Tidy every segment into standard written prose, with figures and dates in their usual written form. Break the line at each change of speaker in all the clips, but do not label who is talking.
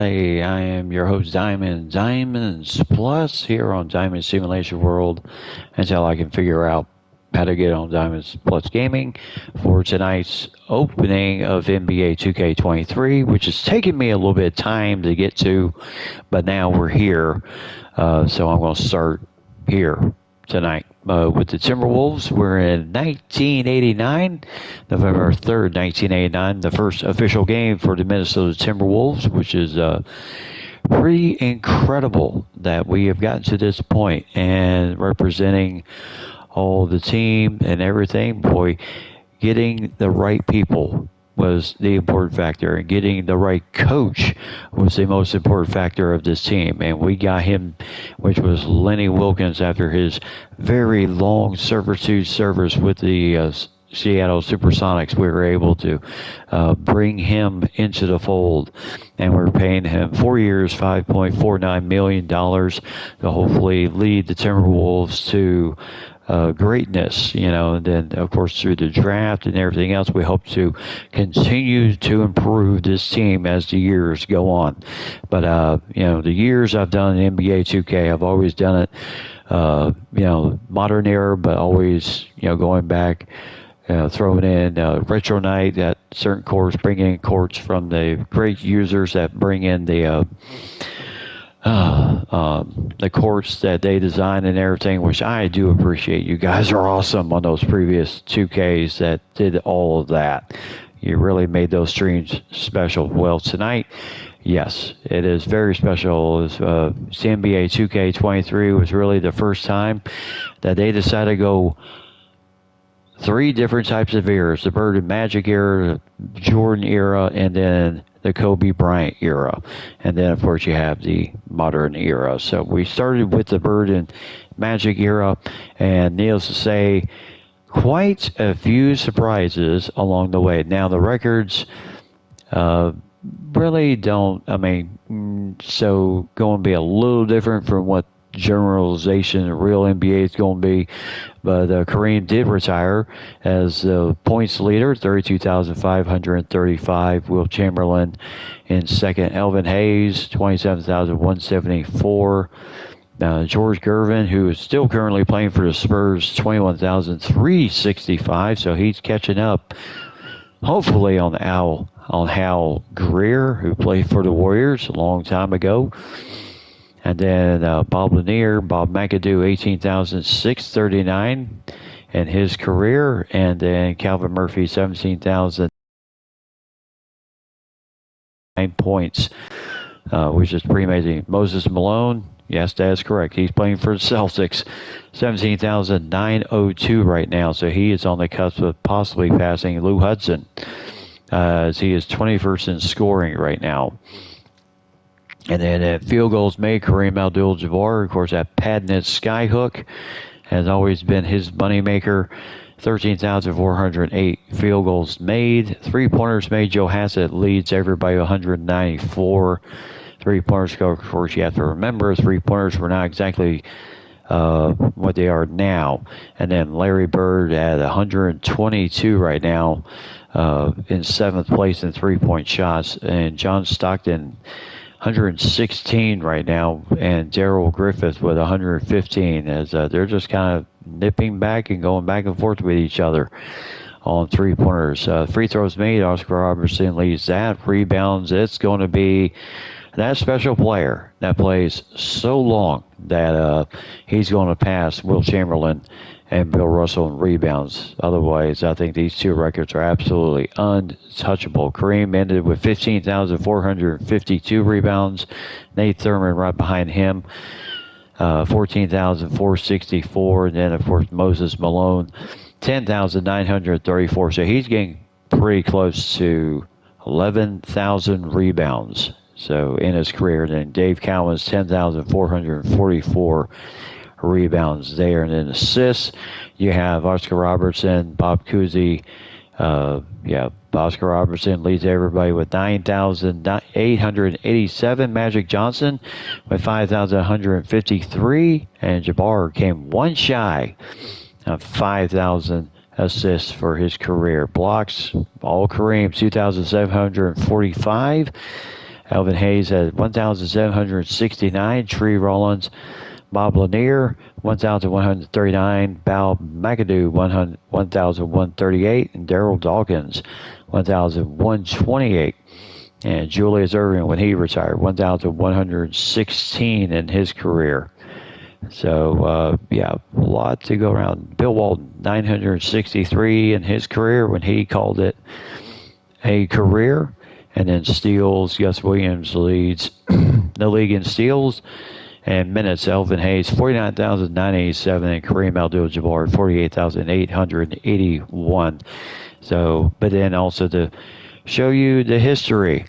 Hey, I am your host, Diamonds Plus, here on Diamond Simulation World until I can figure out how to get on Diamonds Plus Gaming for tonight's opening of NBA 2K23, which has taken me a little bit of time to get to, but now we're here. So I'm going to start here tonight with the Timberwolves. We're in 1989, November 3rd, 1989, the first official game for the Minnesota Timberwolves, which is pretty incredible that we have gotten to this point and representing all the team and everything. Boy, getting the right people was the important factor, and getting the right coach was the most important factor of this team. And we got him, which was Lenny Wilkins, after his very long service with the Seattle Supersonics. We were able to bring him into the fold, and we're paying him 4 years, $5.49 million to hopefully lead the Timberwolves to greatness, and then of course through the draft and everything else, we hope to continue to improve this team as the years go on. But the years I've done in NBA 2K, I've always done it, modern era, but always, going back, throwing in retro night at certain courts, bringing in courts from the great users that bring in the courts that they design and everything, which I do appreciate. You guys are awesome on those previous 2Ks that did all of that. You really made those streams special. Well, tonight, yes, it is very special. NBA 2K23 was really the first time that they decided to go three different types of eras: the Bird and Magic era, the Jordan era, and then the Kobe Bryant era. And then, of course, you have the modern era. So we started with the Bird and Magic era, and needless to say, quite a few surprises along the way. Now, the records really don't, so going to be a little different from what generalization of real NBA is going to be. But Kareem did retire as the points leader, 32,535. Will Chamberlain in second. Elvin Hayes, 27,174. George Gervin, who is still currently playing for the Spurs, 21,365. So he's catching up, hopefully, on Hal Greer, who played for the Warriors a long time ago. And then Bob Lanier, Bob McAdoo, 18,639 in his career. And then Calvin Murphy, 17,009 points, which is pretty amazing. Moses Malone, yes, that's correct. He's playing for the Celtics, 17,902 right now. So he is on the cusp of possibly passing Lou Hudson, as he is 21st in scoring right now. And then at field goals made, Kareem Abdul-Jabbar, of course, that patented skyhook has always been his moneymaker. 13,408 field goals made. Three-pointers made. Joe Hassett leads everybody 194 three-pointers. Of course, you have to remember three-pointers were not exactly what they are now. And then Larry Bird at 122 right now in seventh place in three-point shots. And John Stockton, 116 right now, and Darrell Griffith with 115, as they're just kind of nipping back and going back and forth with each other on three-pointers. Free throws made, Oscar Robertson leads that. Rebounds, it's going to be that special player that plays so long that he's going to pass Will Chamberlain and Bill Russell in rebounds. Otherwise, I think these two records are absolutely untouchable. Kareem ended with 15,452 rebounds. Nate Thurman right behind him, 14,464. And then, of course, Moses Malone, 10,934. So he's getting pretty close to 11,000 rebounds. So in his career. And then Dave Cowan's 10,444 rebounds there. And then assists, you have Oscar Robertson, Bob Cousy. Oscar Robertson leads everybody with 9,887. Magic Johnson with 5,153. And Jabbar came one shy of 5,000 assists for his career. Blocks, all Kareem, 2,745. Elvin Hayes had 1,769. Tree Rollins, Bob Lanier, 1,139. Bal McAdoo, 1,138. And Daryl Dawkins, 1,128. And Julius Irving, when he retired, 1,116 in his career. So, a lot to go around. Bill Walton, 963 in his career when he called it a career. And then steals, Gus Williams leads the league in steals. And minutes, Elvin Hayes, 49,987. And Kareem Abdul-Jabbar, 48,881. So, but then also to show you the history.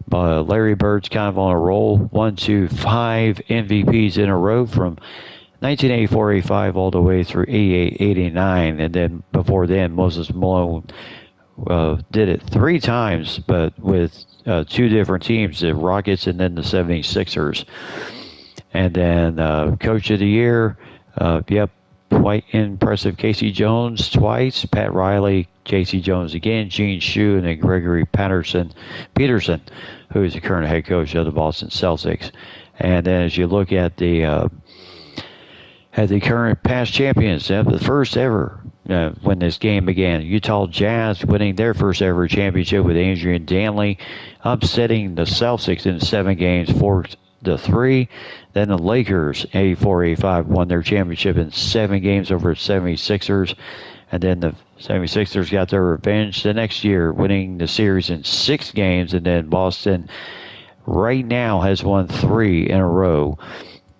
Larry Bird's kind of on a roll. 1, 2, 5 MVPs in a row from 1984-85 all the way through 88-89. And then before then, Moses Malone did it 3 times, but with 2 different teams, the Rockets and then the 76ers. And then Coach of the Year, quite impressive. Casey Jones twice, Pat Riley, Casey Jones again, Gene Shue, and then Gregory Peterson, who is the current head coach of the Boston Celtics. And then as you look at the current past champions, the first ever when this game began, Utah Jazz winning their first ever championship with Adrian Danley, upsetting the Celtics in 7 games, 4-3. Then the Lakers, 84-85, won their championship in 7 games over the 76ers. And then the 76ers got their revenge the next year, winning the series in 6 games. And then Boston right now has won 3 in a row,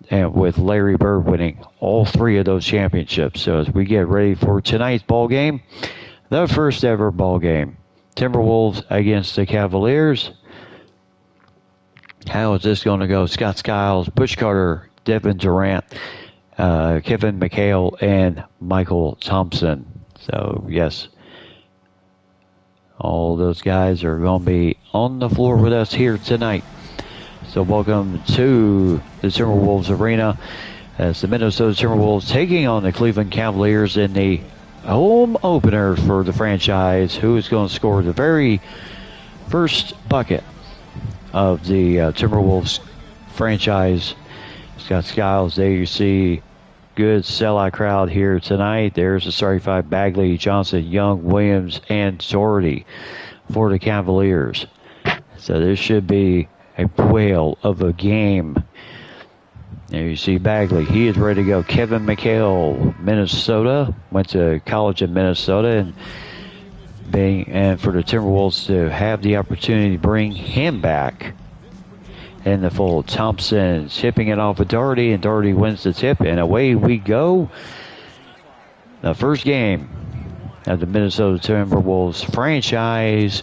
and with Larry Bird winning all 3 of those championships. So as we get ready for tonight's ball game, the first ever ball game, Timberwolves against the Cavaliers. How is this going to go? Scott Skiles, Butch Carter, Devin Durant, Kevin McHale, and Michael Thompson. So, yes, all those guys are going to be on the floor with us here tonight. So welcome to the Timberwolves Arena as the Minnesota Timberwolves taking on the Cleveland Cavaliers in the home opener for the franchise. Who is going to score the very first bucket of the Timberwolves franchise? Scott Skiles. There you see good sellout crowd here tonight. There's the starting 5: Bagley, Johnson, Young, Williams, and Doherty for the Cavaliers. So this should be a whale of a game. There you see Bagley. He is ready to go. Kevin McHale, Minnesota, went to college in Minnesota, and for the Timberwolves to have the opportunity to bring him back in the fold. Thompson tipping it off with Doherty, and Doherty wins the tip, and away we go. The first game of the Minnesota Timberwolves franchise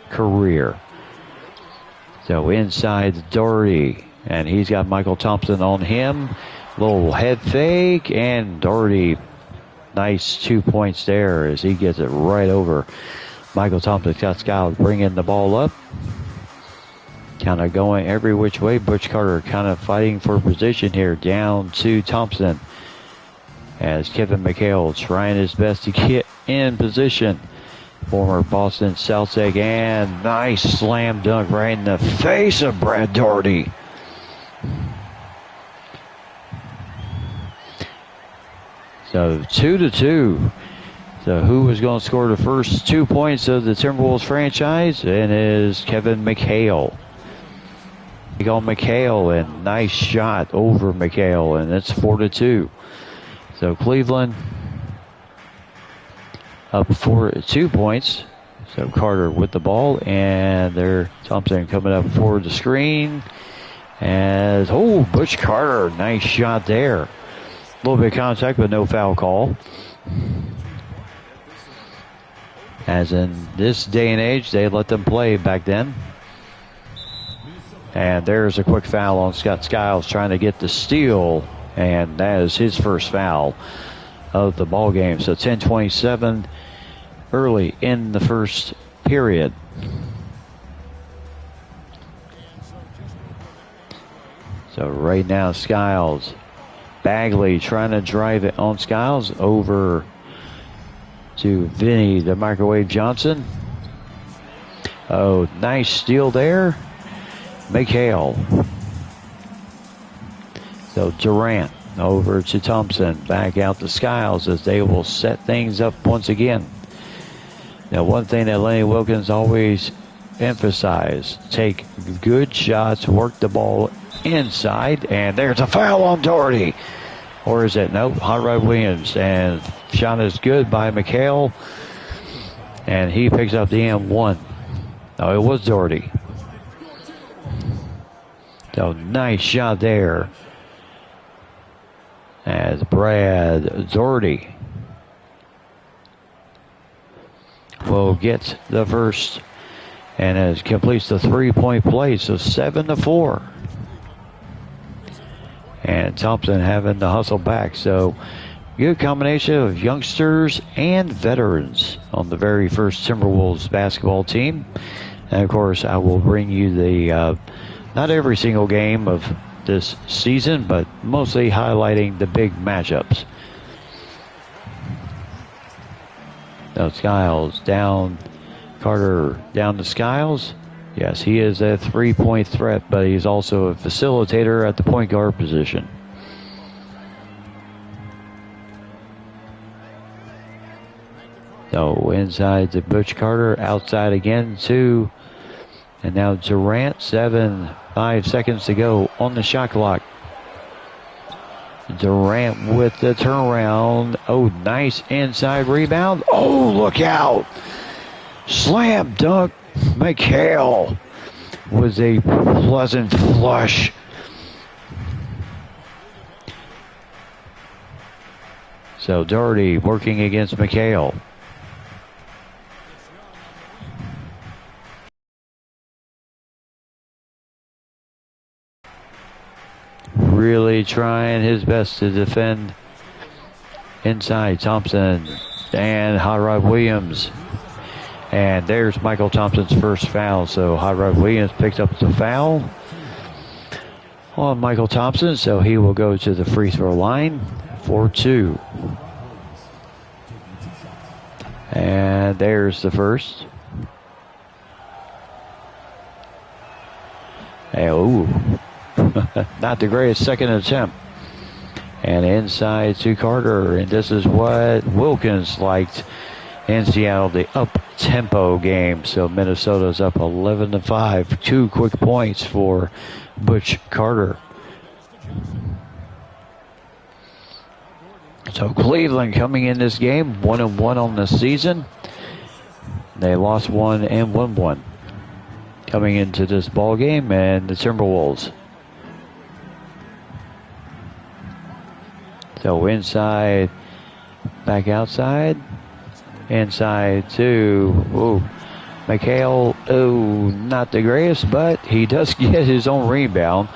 career. So inside Doherty, and he's got Michael Thompson on him. Little head fake, and Doherty, nice 2 points there as he gets it right over Michael Thompson. Scott Skiles bringing the ball up. Kind of going every which way. Butch Carter kind of fighting for position here. Down to Thompson as Kevin McHale trying his best to get in position. Former Boston Celtic, and nice slam dunk right in the face of Brad Doherty. So 2-2. So who was going to score the first 2 points of the Timberwolves franchise? And is Kevin McHale. McHale, and nice shot over McHale, and it's 4-2. So Cleveland up 2 points. So Carter with the ball, and there Thompson coming up forward the screen. As Butch Carter, nice shot there. A little bit of contact, but no foul call. As in this day and age, they let them play back then. And there's a quick foul on Scott Skiles trying to get the steal, and that is his first foul of the ball game. So 10:27 early in the first period. So right now, Skiles, Bagley trying to drive it on Skiles over to Vinny the Microwave Johnson. Oh, nice steal there. McHale. So Durant over to Thompson. Back out to Skiles as they will set things up once again. Now, one thing that Lenny Wilkins always emphasized, take good shots, work the ball inside, and there's a foul on Doherty. Or is it? Nope, Hot Rod Williams. And shot is good by McHale. And he picks up the M1. Oh, it was Doherty. So nice shot there. As Brad Doherty will get the first and as completes the 3-point play. So 7-4. And Thompson having to hustle back. So good combination of youngsters and veterans on the very first Timberwolves basketball team. And of course, I will bring you the not every single game of this season, but mostly highlighting the big matchups. Now Skiles down, Carter down to Skiles. Yes, he is a 3-point threat, but he's also a facilitator at the point guard position. So inside to Butch Carter, outside again to, and now Durant, 5 seconds to go on the shot clock. Durant with the turnaround. Oh, nice inside rebound. Oh, look out. Slam dunk. McHale was a pleasant flush. So Doherty working against McHale. Really trying his best to defend inside. Thompson and Hot Rod Williams. And there's Michael Thompson's first foul. So Hot Rod Williams picked up the foul on Michael Thompson. So he will go to the free throw line for 2. And there's the first. Hey, ooh. Not the greatest second attempt. And inside to Carter. And this is what Wilkins liked in Seattle, the up-tempo game. So Minnesota's up 11-5. 2 quick points for Butch Carter. So Cleveland coming in this game 1-1 on the season. They lost 1 and won 1 coming into this ball game, and the Timberwolves. So inside, back outside, inside to McHale. Oh, not the greatest, but he does get his own rebound,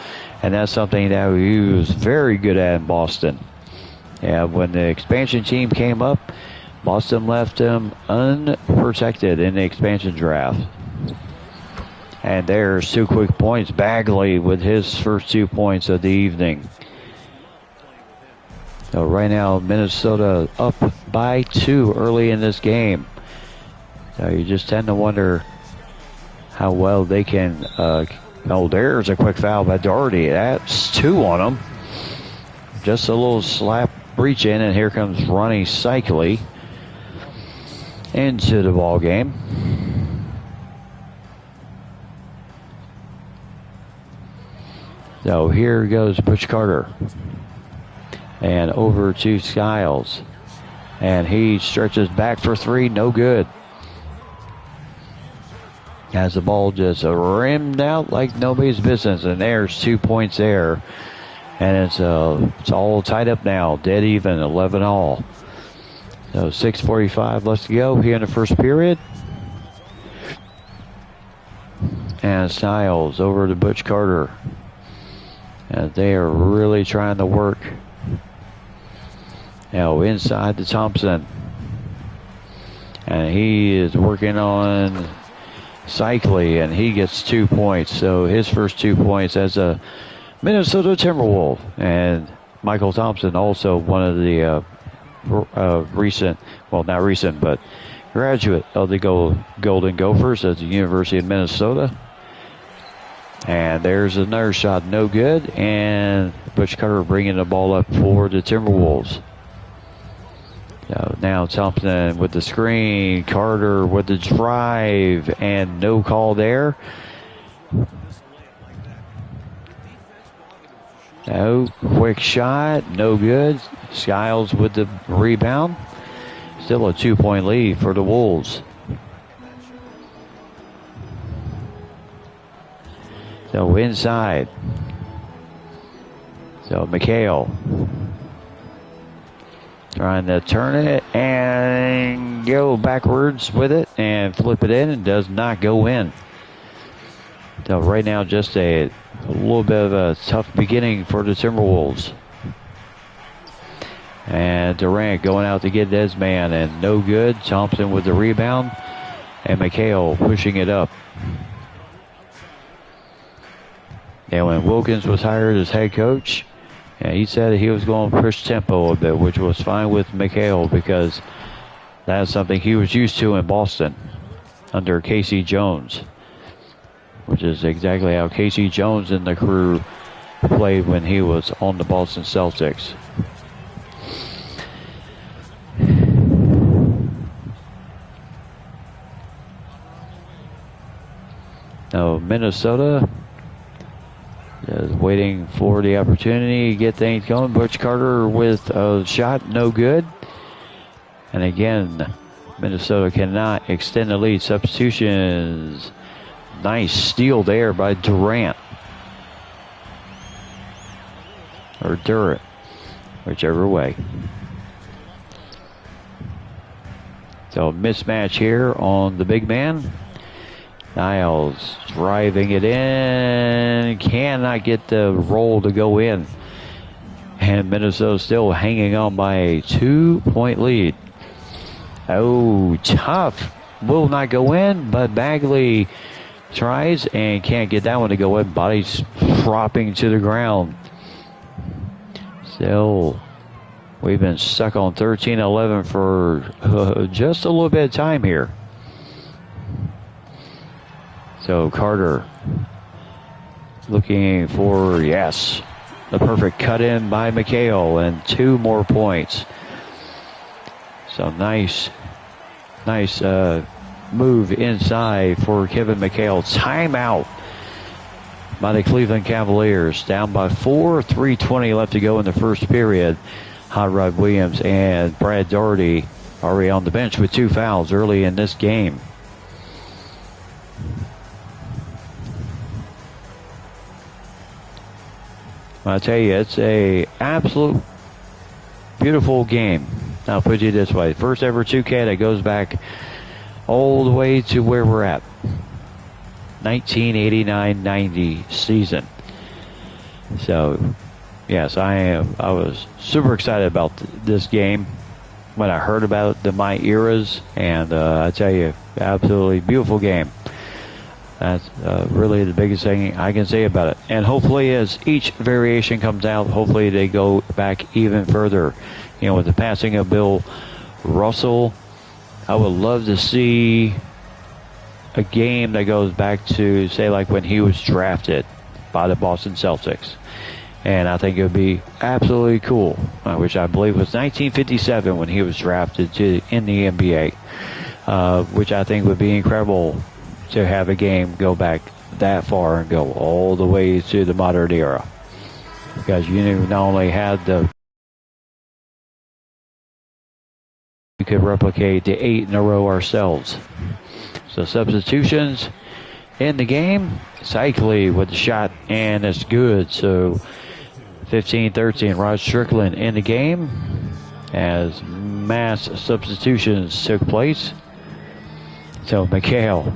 and that's something that he was very good at in Boston. Yeah, when the expansion team came up, Boston left him unprotected in the expansion draft. And there's 2 quick points. Bagley with his first 2 points of the evening. So right now, Minnesota up by 2 early in this game. So you just tend to wonder how well they can. There's a quick foul by Doherty. That's 2 on him. Just a little slap reach in, and here comes Ronnie Cycli into the ball game. So here goes Butch Carter. And over to Skiles. And he stretches back for 3. No good. Has the ball just rimmed out like nobody's business. And there's 2 points there. And it's all tied up now. Dead even, 11 all. So 6:45 left to go here in the first period. And Styles over to Butch Carter. And they are really trying to work. Now inside to Thompson. And he is working on Cycli, and he gets 2 points. So his first 2 points as a Minnesota Timberwolf. And Michael Thompson, also one of the recent, well, not recent, but graduate of the Golden Gophers at the University of Minnesota. And there's another shot, no good. And Butch Carter bringing the ball up for the Timberwolves. So now Thompson with the screen, Carter with the drive, and no call there. No quick shot, no good. Skiles with the rebound. Still a 2-point lead for the Wolves. So inside. So McHale trying to turn it and go backwards with it and flip it in, and does not go in. So right now just a little bit of a tough beginning for the Timberwolves. And Durant going out to get his man, and no good. Thompson with the rebound, and McHale pushing it up. And when Wilkins was hired as head coach, and he said he was going to push tempo a bit, which was fine with McHale because that's something he was used to in Boston under Casey Jones, which is exactly how Casey Jones and the crew played when he was on the Boston Celtics. Now Minnesota is waiting for the opportunity to get things going. Butch Carter with a shot, no good. And again, Minnesota cannot extend the lead. Substitutions. Nice steal there by Durant. Or Durant, whichever way. So mismatch here on the big man. Niles driving it in. Cannot get the roll to go in. And Minnesota still hanging on by a 2-point lead. Oh, tough. Will not go in, but Bagley tries and can't get that one to go in. Body's dropping to the ground. Still, we've been stuck on 13-11 for just a little bit of time here. So Carter looking for, yes, the perfect cut in by McHale, and 2 more points. So nice move inside for Kevin McHale. Timeout by the Cleveland Cavaliers. Down by 4, 3:20 left to go in the first period. Hot Rod Williams and Brad Daugherty already on the bench with 2 fouls early in this game. I tell you, it's a absolute beautiful game. I'll put it this way. First ever 2K that goes back all the way to where we're at. 1989-90 season. So, yes, I was super excited about this game when I heard about my eras. And I tell you, absolutely beautiful game. That's really the biggest thing I can say about it. And hopefully as each variation comes out, hopefully they go back even further. You know, with the passing of Bill Russell, I would love to see a game that goes back to, say, like when he was drafted by the Boston Celtics. And I think it would be absolutely cool, which I believe was 1957 when he was drafted in the NBA, which I think would be incredible to have a game go back that far and go all the way to the modern era. Because you not only had we could replicate the 8 in a row ourselves. So substitutions in the game. Cycly with the shot, and it's good. So 15-13, Rod Strickland in the game as mass substitutions took place. So McHale.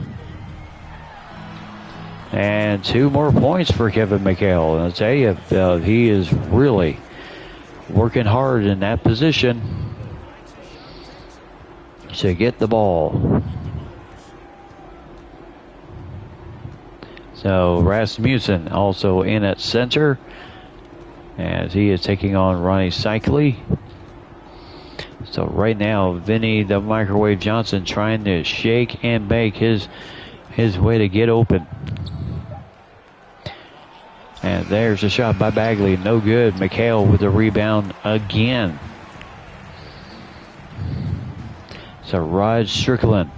And 2 more points for Kevin McHale. And I'll tell you, he is really working hard in that position to get the ball. So Rasmussen also in at center as he is taking on Ronnie Cycli. So right now, Vinny the Microwave Johnson trying to shake and bake his way to get open. And there's a shot by Bagley. No good. McHale with the rebound again. So Rod Strickland.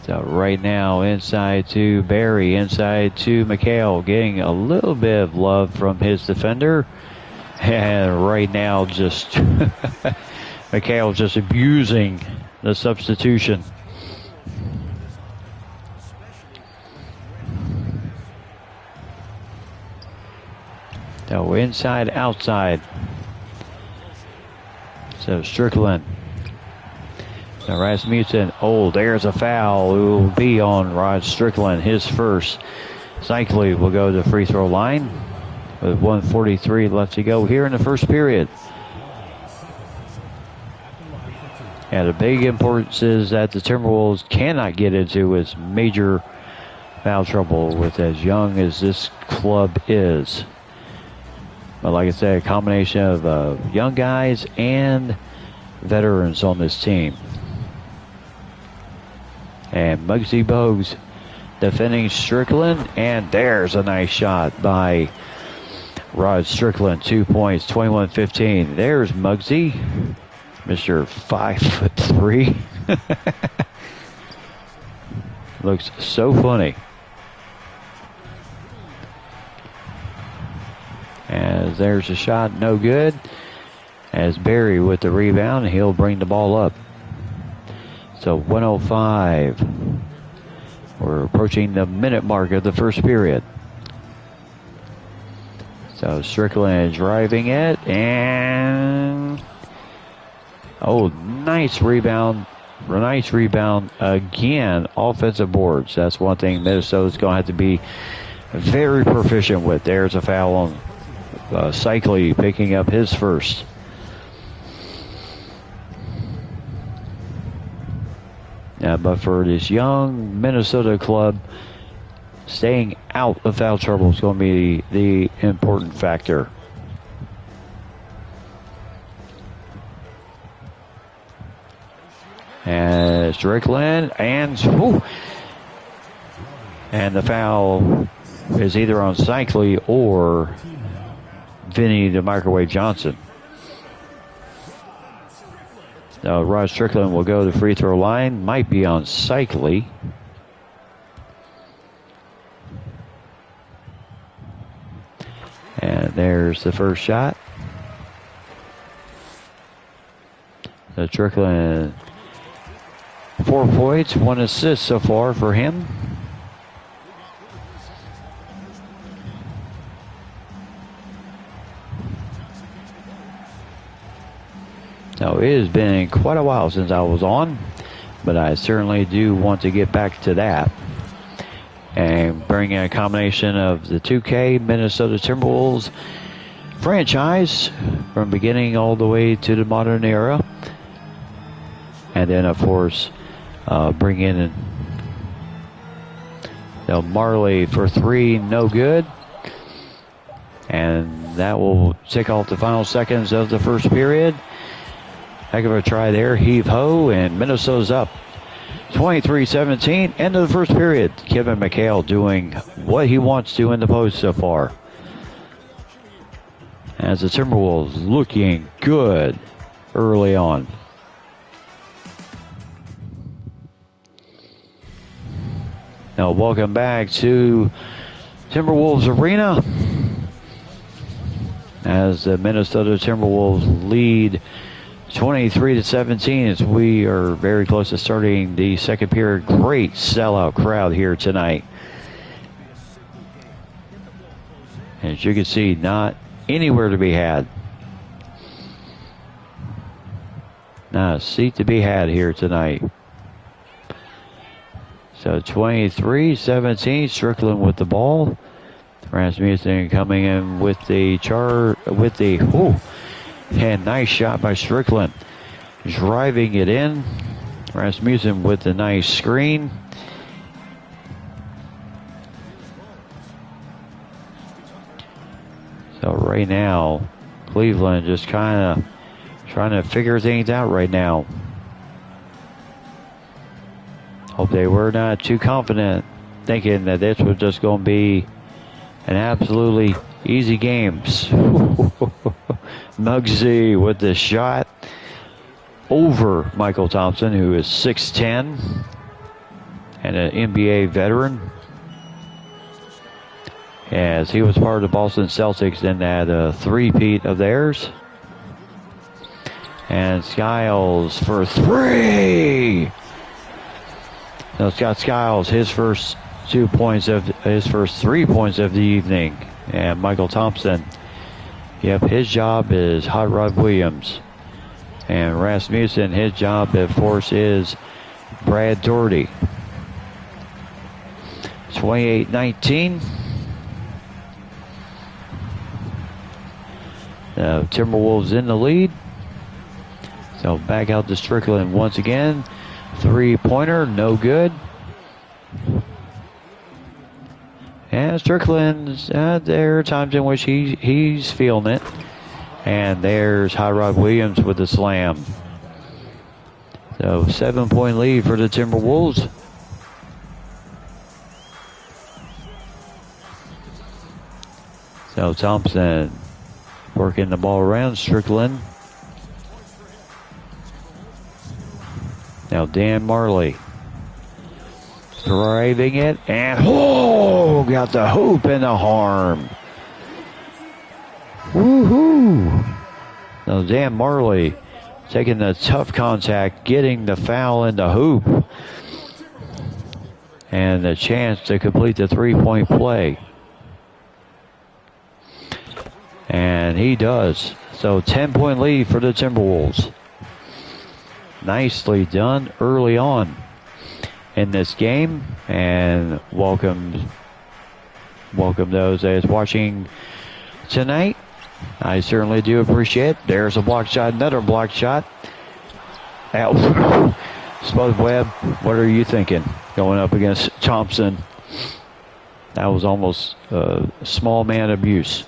So right now inside to Barry, inside to McHale, getting a little bit of love from his defender. And right now just McHale just abusing the substitution. So inside, outside. So Strickland. Now Rasmussen, there's a foul. It will be on Rod Strickland, his first. Cycli will go to the free throw line with 1:43 left to go here in the first period. And the big importance is that the Timberwolves cannot get into is major foul trouble with as young as this club is. But like I said, a combination of young guys and veterans on this team. And Muggsy Bogues defending Strickland. And there's a nice shot by Rod Strickland. 2 points, 21-15. There's Muggsy, Mr. 5'3". Looks so funny. As there's a shot, no good. As Barry with the rebound, he'll bring the ball up. So 1:05. We're approaching the minute mark of the first period. So Strickland driving it, and nice rebound. Nice rebound again. Offensive boards. That's one thing Minnesota's going to have to be very proficient with. There's a foul on Cycli picking up his first. But for this young Minnesota club, staying out of foul trouble is going to be the important factor. And Strickland, and the foul is either on Cycli or Vinny the Microwave Johnson. Now Rod Strickland will go to the free throw line. Might be on Cycli. And there's the first shot. So Strickland, 4 points, 1 assist so far for him. Now, it has been quite a while since I was on, but I certainly do want to get back to that and bring in a combination of the 2K Minnesota Timberwolves franchise from beginning all the way to the modern era. And then, of course, bring in Marley for 3, no good. And that will tick off the final seconds of the first period. Heck of a try there. Heave ho, and Minnesota's up 23-17. End of the first period. Kevin McHale doing what he wants to in the post so far. As the Timberwolves looking good early on. Now, welcome back to Timberwolves Arena. As the Minnesota Timberwolves lead 23-17 as we are very close to starting the second period. Great sellout crowd here tonight. As you can see, not anywhere to be had. Not a seat to be had here tonight. So 23-17, Strickland with the ball. Rasmussen coming in with the and nice shot by Strickland. Driving it in. Rasmussen with the nice screen. So right now, Cleveland just kind of trying to figure things out right now. Hope they were not too confident thinking that this was just going to be an absolutely easy game. Muggsy with the shot over Michael Thompson, who is 6'10", and an NBA veteran, as he was part of the Boston Celtics in that three-peat of theirs. And Skiles for three. Now Scott Skiles, his first 3 points of the evening. And Michael Thompson, yep, his job is Hot Rod Williams. And Rasmussen, his job, of course, is Brad Doherty. 28-19. The Timberwolves in the lead. So back out to Strickland once again. Three-pointer, no good. And Strickland, there are times in which he's feeling it. And there's Hot Rod Williams with the slam. So 7-point lead for the Timberwolves. So Thompson working the ball around Strickland. Now Dan Marley driving it, and got the hoop and the harm. Woohoo! Now Dan Marley taking the tough contact, getting the foul in the hoop, and the chance to complete the three-point play. And he does. So 10-point lead for the Timberwolves. Nicely done early on in this game, and welcome those that is watching tonight. I certainly do appreciate it. There's a block shot, another block shot. Out. Spud Webb, what are you thinking going up against Thompson? That was almost small man abuse.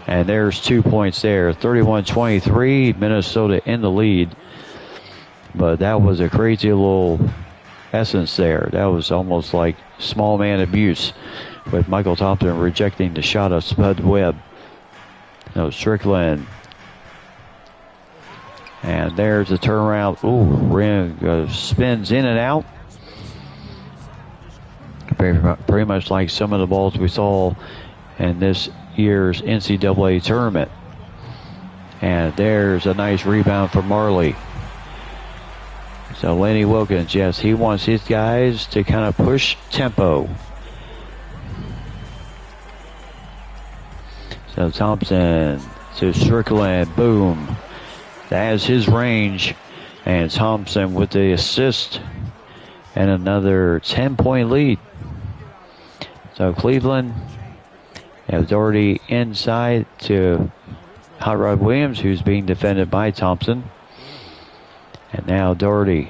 And there's 2 points there. 31-23, Minnesota in the lead. But that was a crazy little essence there. That was almost like small man abuse, with Michael Thompson rejecting the shot of Spud Webb. No, Strickland. And there's a turnaround. Ooh, rim spins in and out. Pretty much like some of the balls we saw in this year's NCAA tournament. And there's a nice rebound for Marley. So Lenny Wilkins, yes, he wants his guys to kind of push tempo. So Thompson to Strickland, boom. That's his range. And Thompson with the assist. And another 10-point lead. So Cleveland has Doherty inside to Hot Rod Williams, who's being defended by Thompson. And now Doherty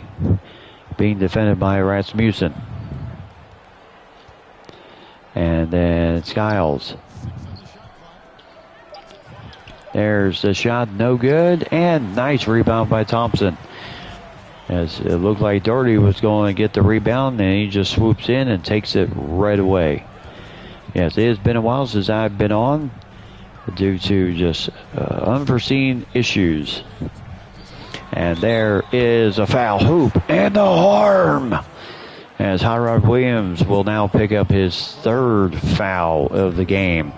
being defended by Rasmussen. And then Skiles. There's the shot, no good. And nice rebound by Thompson. As it looked like Doherty was going to get the rebound, and he just swoops in and takes it right away. Yes, it has been a while since I've been on due to just unforeseen issues. And there is a foul hoop and the harm, as Hot Rod Williams will now pick up his third foul of the game.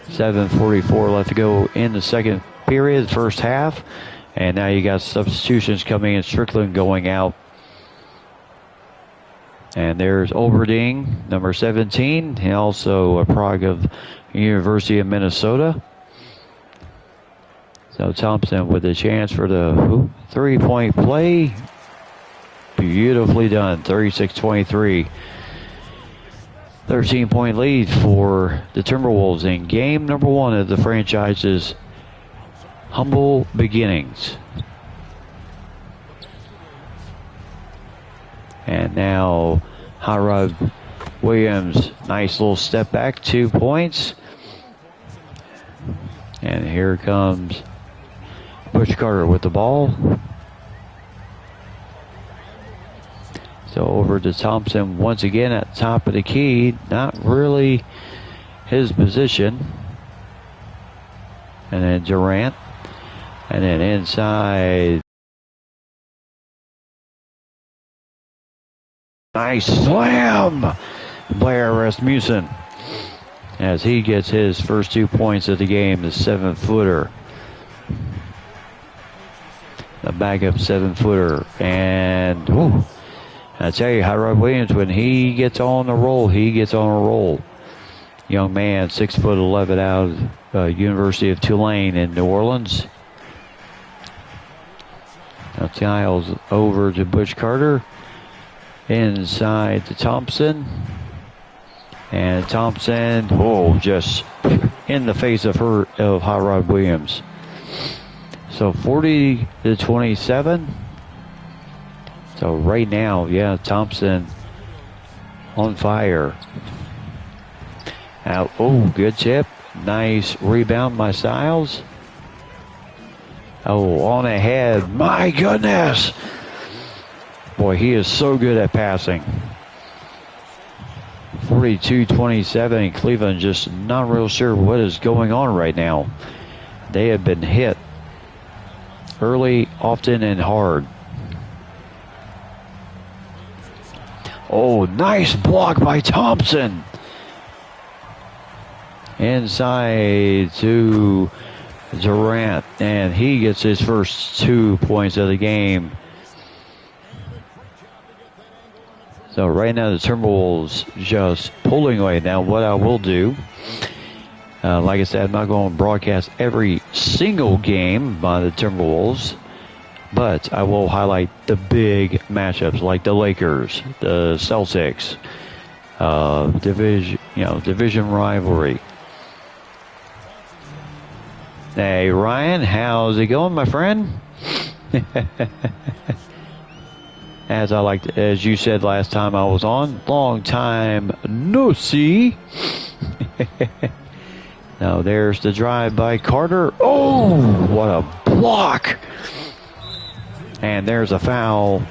7:44 left to go in the second period, first half. And now you got substitutions coming in. Strickland going out. And there's Overding, number 17. And also a Prague of University of Minnesota. So Thompson with a chance for the three-point play. Beautifully done. 36-23. 13-point lead for the Timberwolves in game number one of the franchise's humble beginnings. And now Hot Rod Williams, nice little step back, 2 points. And here comes Butch Carter with the ball. So over to Thompson once again at the top of the key. Not really his position. And then Durant. And then inside. Nice slam! Blair Rasmussen. As he gets his first 2 points of the game, the 7-footer. The backup 7-footer. And whew, I tell you, Hyrod Williams, when he gets on the roll, he gets on a roll. Young man, 6'11" out of University of Tulane in New Orleans. Now Tiles over to Butch Carter. Inside to Thompson. And Thompson, just in the face of Hyrod Williams. So 40-27. So right now, Thompson on fire. Out. Good tip. Nice rebound by Styles. On ahead. My goodness. Boy, he is so good at passing. 42-27, and Cleveland just not real sure what is going on right now. They have been hit early, often, and hard. Nice block by Thompson. Inside to Durant, and he gets his first 2 points of the game. So right now the Timberwolves just pulling away. Now what I will do, like I said, I'm not going to broadcast every single game by the Timberwolves, but I will highlight the big matchups like the Lakers, the Celtics, division rivalry. Hey Ryan, how's it going, my friend? As you said last time I was on, long time no see. Now there's the drive by Carter. What a block! And there's a foul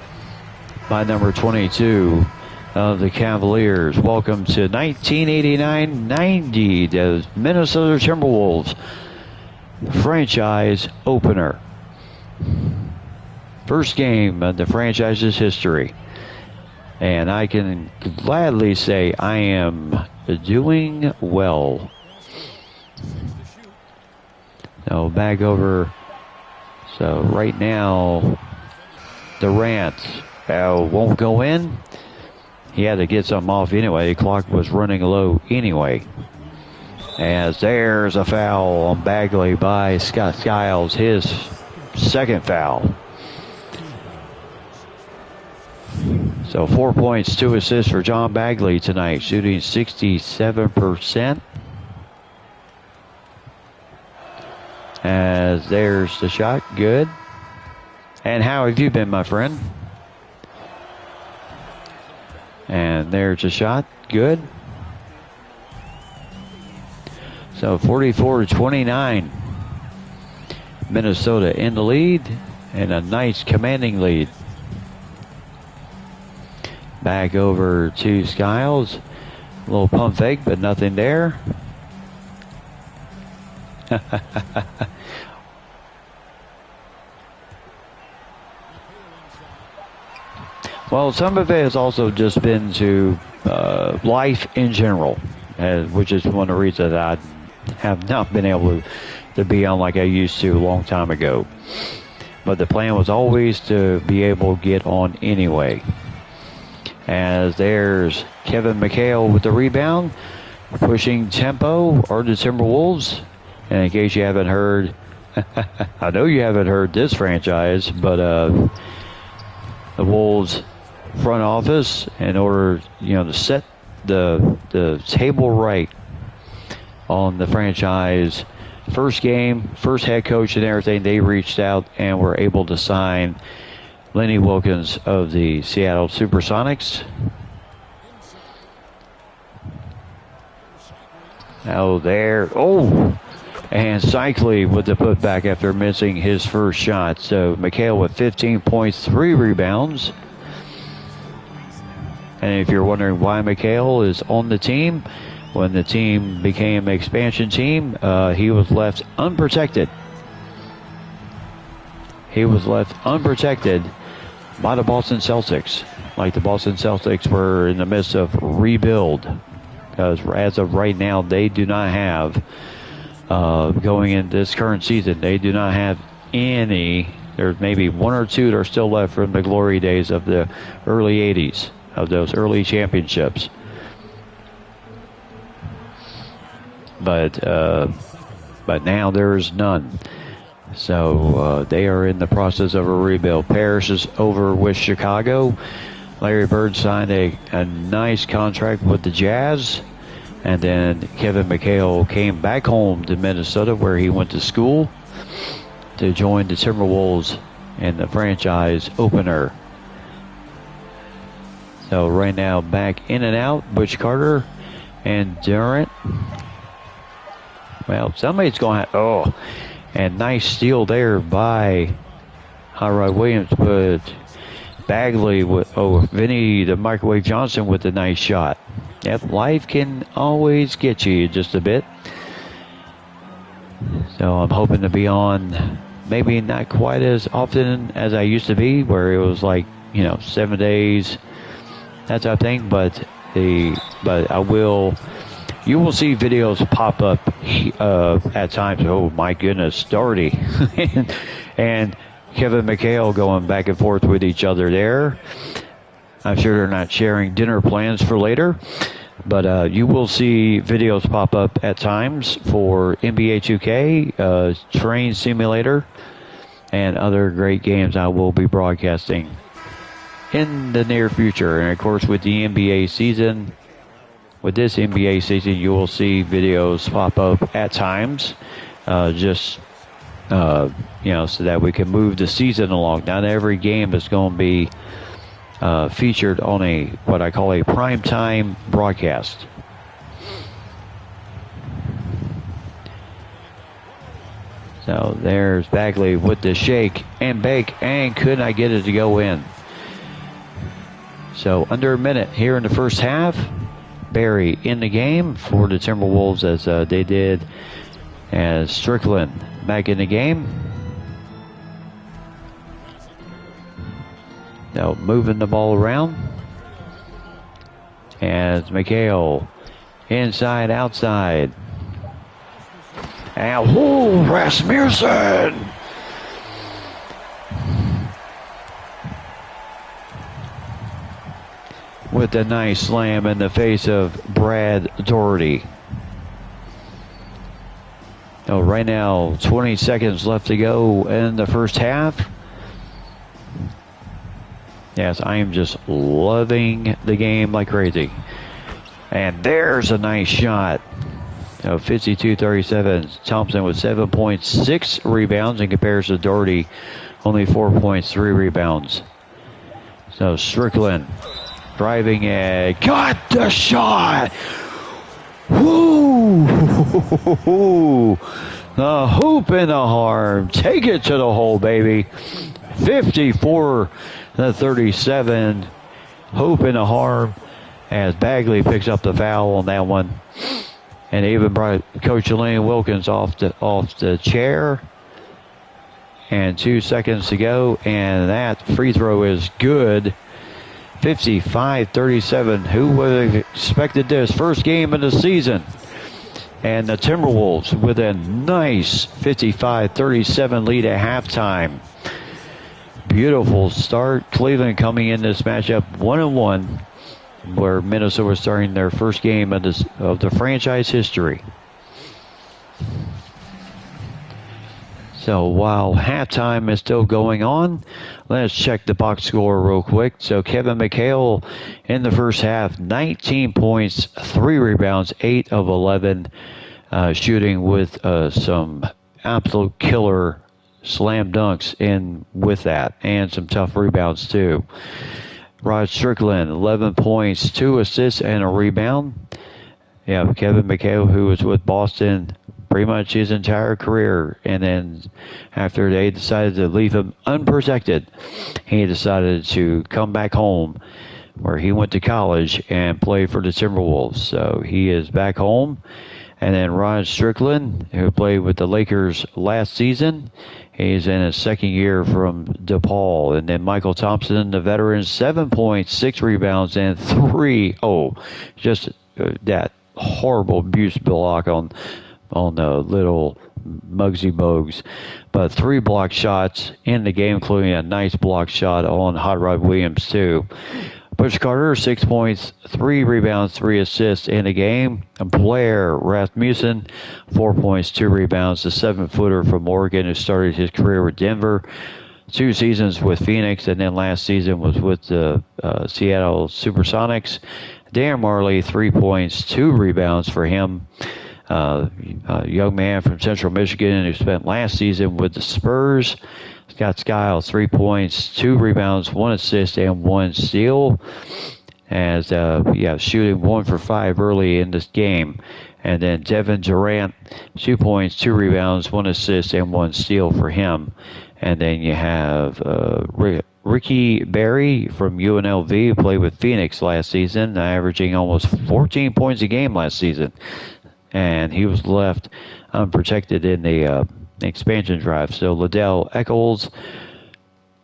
by number 22 of the Cavaliers. Welcome to 1989-90, the Minnesota Timberwolves franchise opener. First game of the franchise's history. And I can gladly say I am doing well. So back over. So right now, Durant won't go in. He had to get something off anyway. The clock was running low anyway. As there's a foul on Bagley by Scott Skiles, his second foul. So 4 points, 2 assists for John Bagley tonight, shooting 67%. As there's the shot, good. And how have you been, my friend? And there's a shot, good. So 44-29. Minnesota in the lead, and a nice commanding lead. Back over to Skiles. A little pump fake, but nothing there. Well, some of it has also just been to life in general, which is one of the reasons that I have not been able to be on like I used to a long time ago. But the plan was always to be able to get on anyway. As there's Kevin McHale with the rebound, pushing tempo are the Timberwolves. And in case you haven't heard, I know you haven't heard this franchise, but the Wolves front office, in order to set the table right on the franchise, first game, first head coach and everything, they reached out and were able to sign Lenny Wilkens of the Seattle Supersonics. And Cycli with the putback after missing his first shot. So McHale with 15 points, 3 rebounds. And if you're wondering why McHale is on the team, when the team became an expansion team, he was left unprotected. He was left unprotected by the Boston Celtics. Like the Boston Celtics were in the midst of rebuild. Because as of right now, they do not have, going into this current season, they do not have any. There's maybe one or two that are still left from the glory days of the early 80s, of those early championships. But now there is none. So they are in the process of a rebuild. Parrish is over with Chicago. Larry Bird signed a nice contract with the Jazz. And then Kevin McHale came back home to Minnesota, where he went to school, to join the Timberwolves in the franchise opener. So right now back in and out, Butch Carter and Durant. Well, somebody's going to and nice steal there by Hyrod Williams, but Bagley with Vinny the Microwave Johnson with a nice shot. Yep, life can always get you just a bit. So I'm hoping to be on, maybe not quite as often as I used to be, where it was like, 7 days, that type of thing. But I will. You will see videos pop up at times. Oh my goodness, Doherty and Kevin McHale going back and forth with each other there. I'm sure they're not sharing dinner plans for later, but you will see videos pop up at times for NBA 2K, Train Simulator, and other great games I will be broadcasting in the near future. And of course, with the NBA season. With this NBA season, you will see videos pop up at times, so that we can move the season along. Not every game is going to be featured on what I call a primetime broadcast. So there's Bagley with the shake and bake, and could not get it to go in. So under a minute here in the first half. Barry in the game for the Timberwolves, as they did as Strickland back in the game. Now moving the ball around as McHale inside, outside. And Rasmussen! With a nice slam in the face of Brad Doherty. Right now, 20 seconds left to go in the first half. Yes, I am just loving the game like crazy. And there's a nice shot. 52-37. Thompson with 7.6 rebounds in comparison to Doherty, only 4.3 rebounds. So Strickland. Driving it, got the shot. Woo! The hoop and the harm. Take it to the hole, baby. 54-37. Hoop and the harm as Bagley picks up the foul on that one, and even brought Coach Elaine Wilkins off the chair. And 2 seconds to go, and that free throw is good. 55-37. Who would have expected this? First game of the season. And the Timberwolves with a nice 55-37 lead at halftime. Beautiful start. Cleveland coming in this matchup 1-1, where Minnesota was starting their first game of the franchise history. So while halftime is still going on, let's check the box score real quick. So Kevin McHale in the first half, 19 points, 3 rebounds, 8 of 11, shooting with some absolute killer slam dunks in with that, and some tough rebounds too. Rod Strickland, 11 points, 2 assists, and a rebound. Yeah, Kevin McHale, who was with Boston pretty much his entire career, and then after they decided to leave him unprotected, he decided to come back home where he went to college and played for the Timberwolves. So he is back home. And then Rod Strickland, who played with the Lakers last season, he's in his second year from DePaul. And then Michael Thompson, the veteran, 7 points, 6 rebounds, and just that horrible abuse block on the little Muggsy Bogues. But 3 block shots in the game, including a nice block shot on Hot Rod Williams, too. Bush Carter, 6 points, 3 rebounds, 3 assists in the game. Blair Rasmussen, 4 points, 2 rebounds, the 7-footer from Oregon who started his career with Denver. 2 seasons with Phoenix, and then last season was with the Seattle Supersonics. Darren Marley, 3 points, 2 rebounds for him. A young man from Central Michigan who spent last season with the Spurs. Scott Skiles, 3 points, 2 rebounds, 1 assist, and 1 steal. As shooting 1 for 5 early in this game. And then Devin Durant, 2 points, 2 rebounds, 1 assist, and 1 steal for him. And then you have Ricky Berry from UNLV, who played with Phoenix last season, averaging almost 14 points a game last season. And he was left unprotected in the expansion drive. So Liddell Eccles,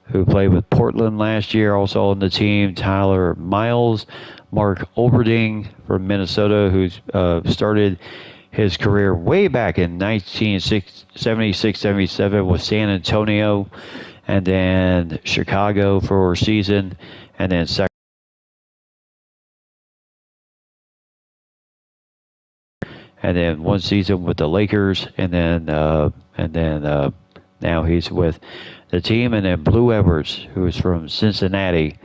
who played with Portland last year, also on the team. Tyler Miles, Mark Olberding from Minnesota, who started his career way back in 1976-77 with San Antonio, and then Chicago for a season, and then one season with the Lakers, and then now he's with the team. And then Blue Edwards, who is from Cincinnati,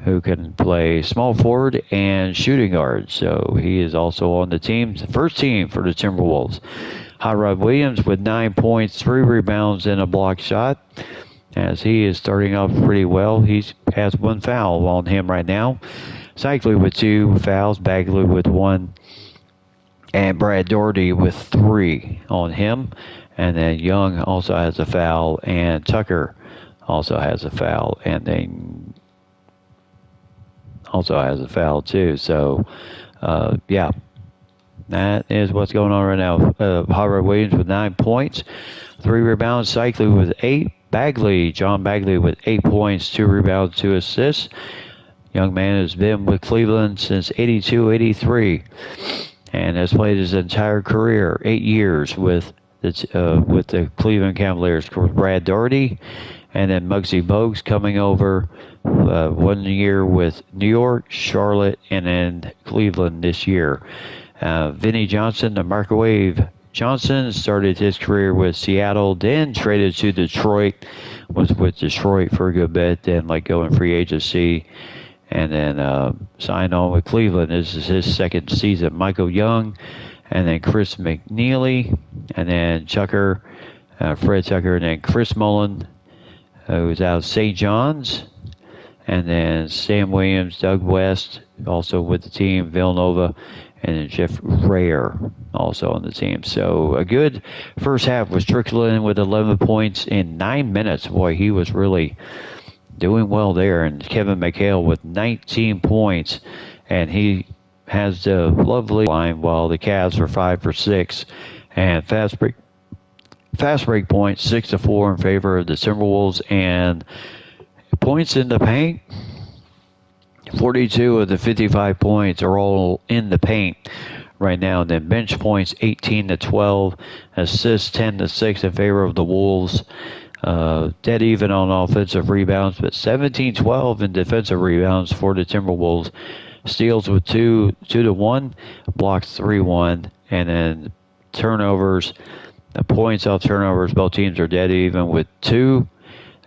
who can play small forward and shooting guard. So he is also on the team, the first team for the Timberwolves. Hot Rod Williams with 9 points, 3 rebounds, and a block shot. As he is starting off pretty well, he has 1 foul on him right now. Cycling with 2 fouls, Bagley with 1. And Brad Doherty with 3 on him. And then Young also has a foul. And Tucker also has a foul. And then also has a foul too. So, that is what's going on right now. Hot Rod Williams with 9 points, 3 rebounds. Cycling with 8. John Bagley with 8 points, 2 rebounds, 2 assists. Young man has been with Cleveland since 82-83. And has played his entire career, 8 years with the Cleveland Cavaliers. Brad Doherty, and then Muggsy Bogues coming over 1 year with New York, Charlotte, and then Cleveland this year. Vinnie Johnson, the microwave Johnson, started his career with Seattle, then traded to Detroit, was with Detroit for a good bit, then go in free agency. And then signed on with Cleveland. This is his second season. Michael Young, and then Chris McNeely, and then Fred Tucker, and then Chris Mullen, who's out of St. John's, and then Sam Williams, Doug West, also with the team, Villanova, and then Jeff Rayer, also on the team. So a good first half with Strickland with 11 points in 9 minutes. Boy, he was really doing well there. And Kevin McHale with 19 points, and he has the lovely line, while the Cavs are 5 for 6. And fast break points 6-4 in favor of the Timberwolves, and points in the paint. 42 of the 55 points are all in the paint right now. And then bench points 18-12, assists 10-6 in favor of the Wolves. Dead even on offensive rebounds, but 17-12 in defensive rebounds for the Timberwolves. Steals with 2-1, blocks 3-1, and then turnovers, the points off turnovers, both teams are dead even with 2,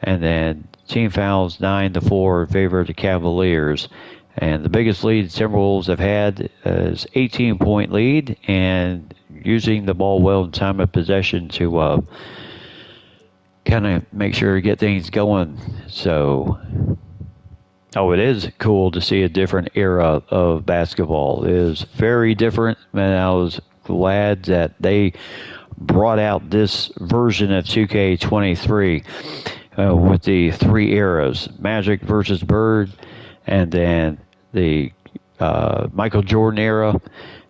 and then team fouls 9-4 in favor of the Cavaliers. And the biggest lead the Timberwolves have had is 18-point lead, and using the ball well in time of possession to kind of make sure to get things going. So, it is cool to see a different era of basketball. It is very different, and I was glad that they brought out this version of 2K23 with the 3 eras: Magic versus Bird, and then the Michael Jordan era,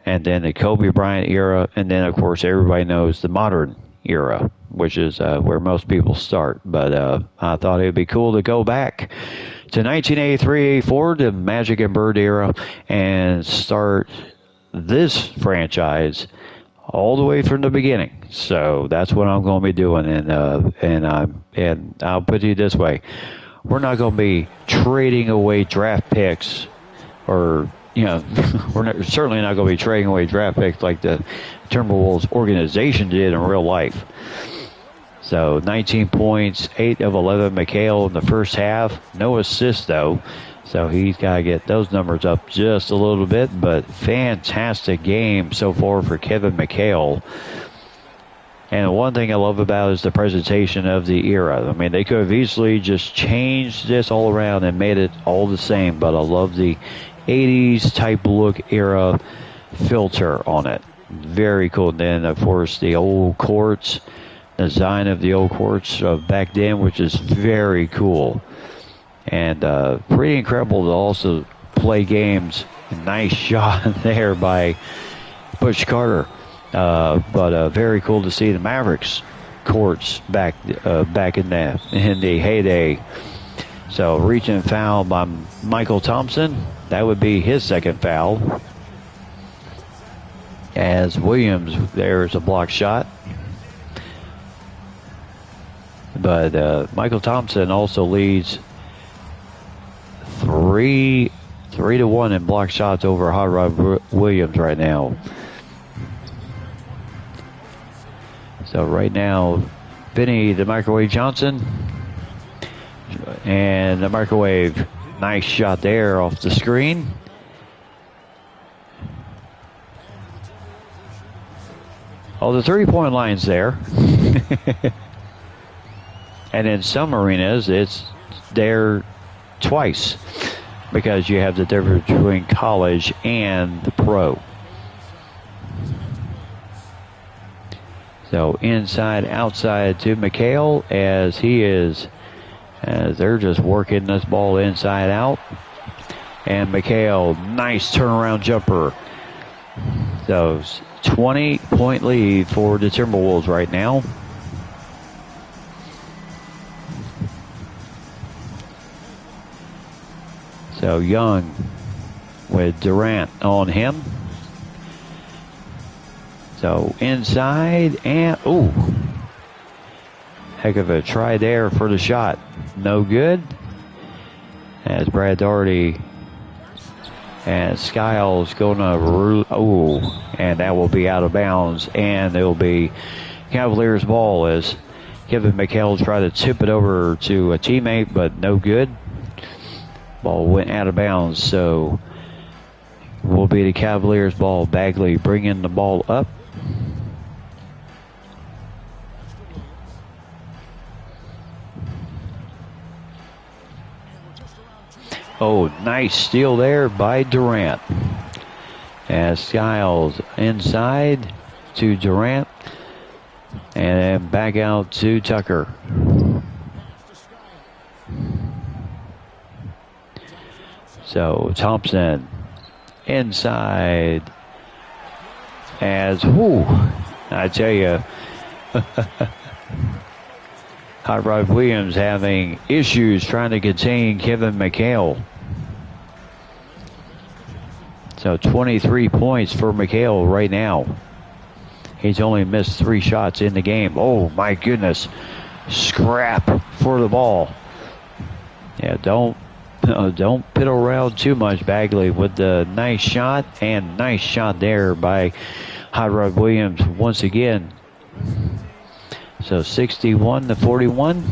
and then the Kobe Bryant era, and then, of course, everybody knows the modern era, which is where most people start. But I thought it would be cool to go back to 1983-84, the Magic and Bird era, and start this franchise all the way from the beginning. So that's what I'm going to be doing, and I'll put it this way: we're not going to be trading away draft picks, or certainly not going to be trading away draft picks like the Timberwolves organization did in real life. So 19 points, 8 of 11 McHale in the first half. No assists, though. So he's got to get those numbers up just a little bit. But fantastic game so far for Kevin McHale. And one thing I love about it is the presentation of the era. I mean, they could have easily just changed this all around and made it all the same. But I love the 80s type look era filter on it. Very cool. And then, of course, the old courts. Design of the old courts back then, which is very cool. And pretty incredible to also play games. Nice shot there by Butch Carter. But very cool to see the Mavericks courts back in the heyday. So reaching foul by Michael Thompson. That would be his second foul. As Williams, there's a block shot. But Michael Thompson also leads 3-1 in block shots over Hot Rod Williams right now. So right now, Benny the Microwave Johnson, and the Microwave, nice shot there off the screen. Oh, the 3-point line's there. And in some arenas, it's there twice because you have the difference between college and the pro. So inside, outside to McHale as they're just working this ball inside out. And McHale, nice turnaround jumper. So 20-point lead for the Timberwolves right now. So Young with Durant on him. So inside and, heck of a try there for the shot. No good. As Brad Daugherty and Skiles going to, and that will be out of bounds. And it will be Cavaliers ball as Kevin McHale tried to tip it over to a teammate, but no good. Ball went out of bounds, so will be the Cavaliers ball. Bagley bringing the ball up. Oh, nice steal there by Durant. As Skiles inside to Durant. And then back out to Tucker. So Thompson inside as, I tell you, Hot Rod Williams having issues trying to contain Kevin McHale. So 23 points for McHale right now. He's only missed 3 shots in the game. Oh, my goodness. Scrap for the ball. Yeah, don't piddle around too much, Bagley, with the nice shot, and nice shot there by Hot Rod Williams once again. So 61-41.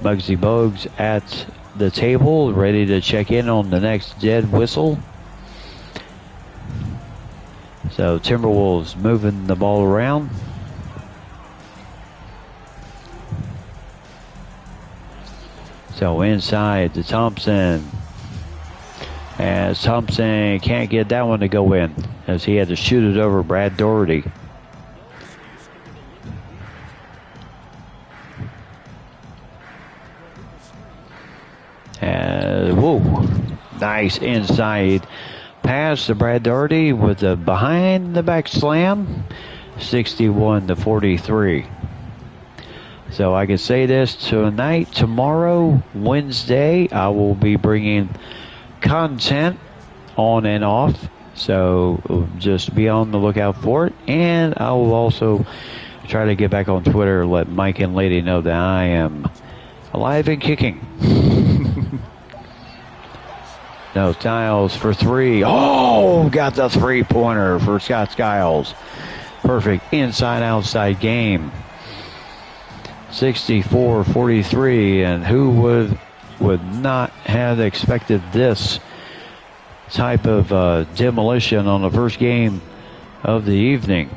Muggsy Bogues at the table, ready to check in on the next dead whistle. So Timberwolves moving the ball around. So inside to Thompson. As Thompson can't get that one to go in, as he had to shoot it over Brad Daugherty. As Whoa. Nice inside pass to Brad Doherty with a behind the back slam. 61-43. So I can say this tonight, tomorrow, Wednesday, I will be bringing content on and off. So just be on the lookout for it. And I will also try to get back on Twitter and let Mike and Lady know that I am alive and kicking. No, Skiles for three. Oh, got the three-pointer for Scott Skiles. Perfect inside-outside game. 64-43, and who would not have expected this type of demolition on the first game of the evening?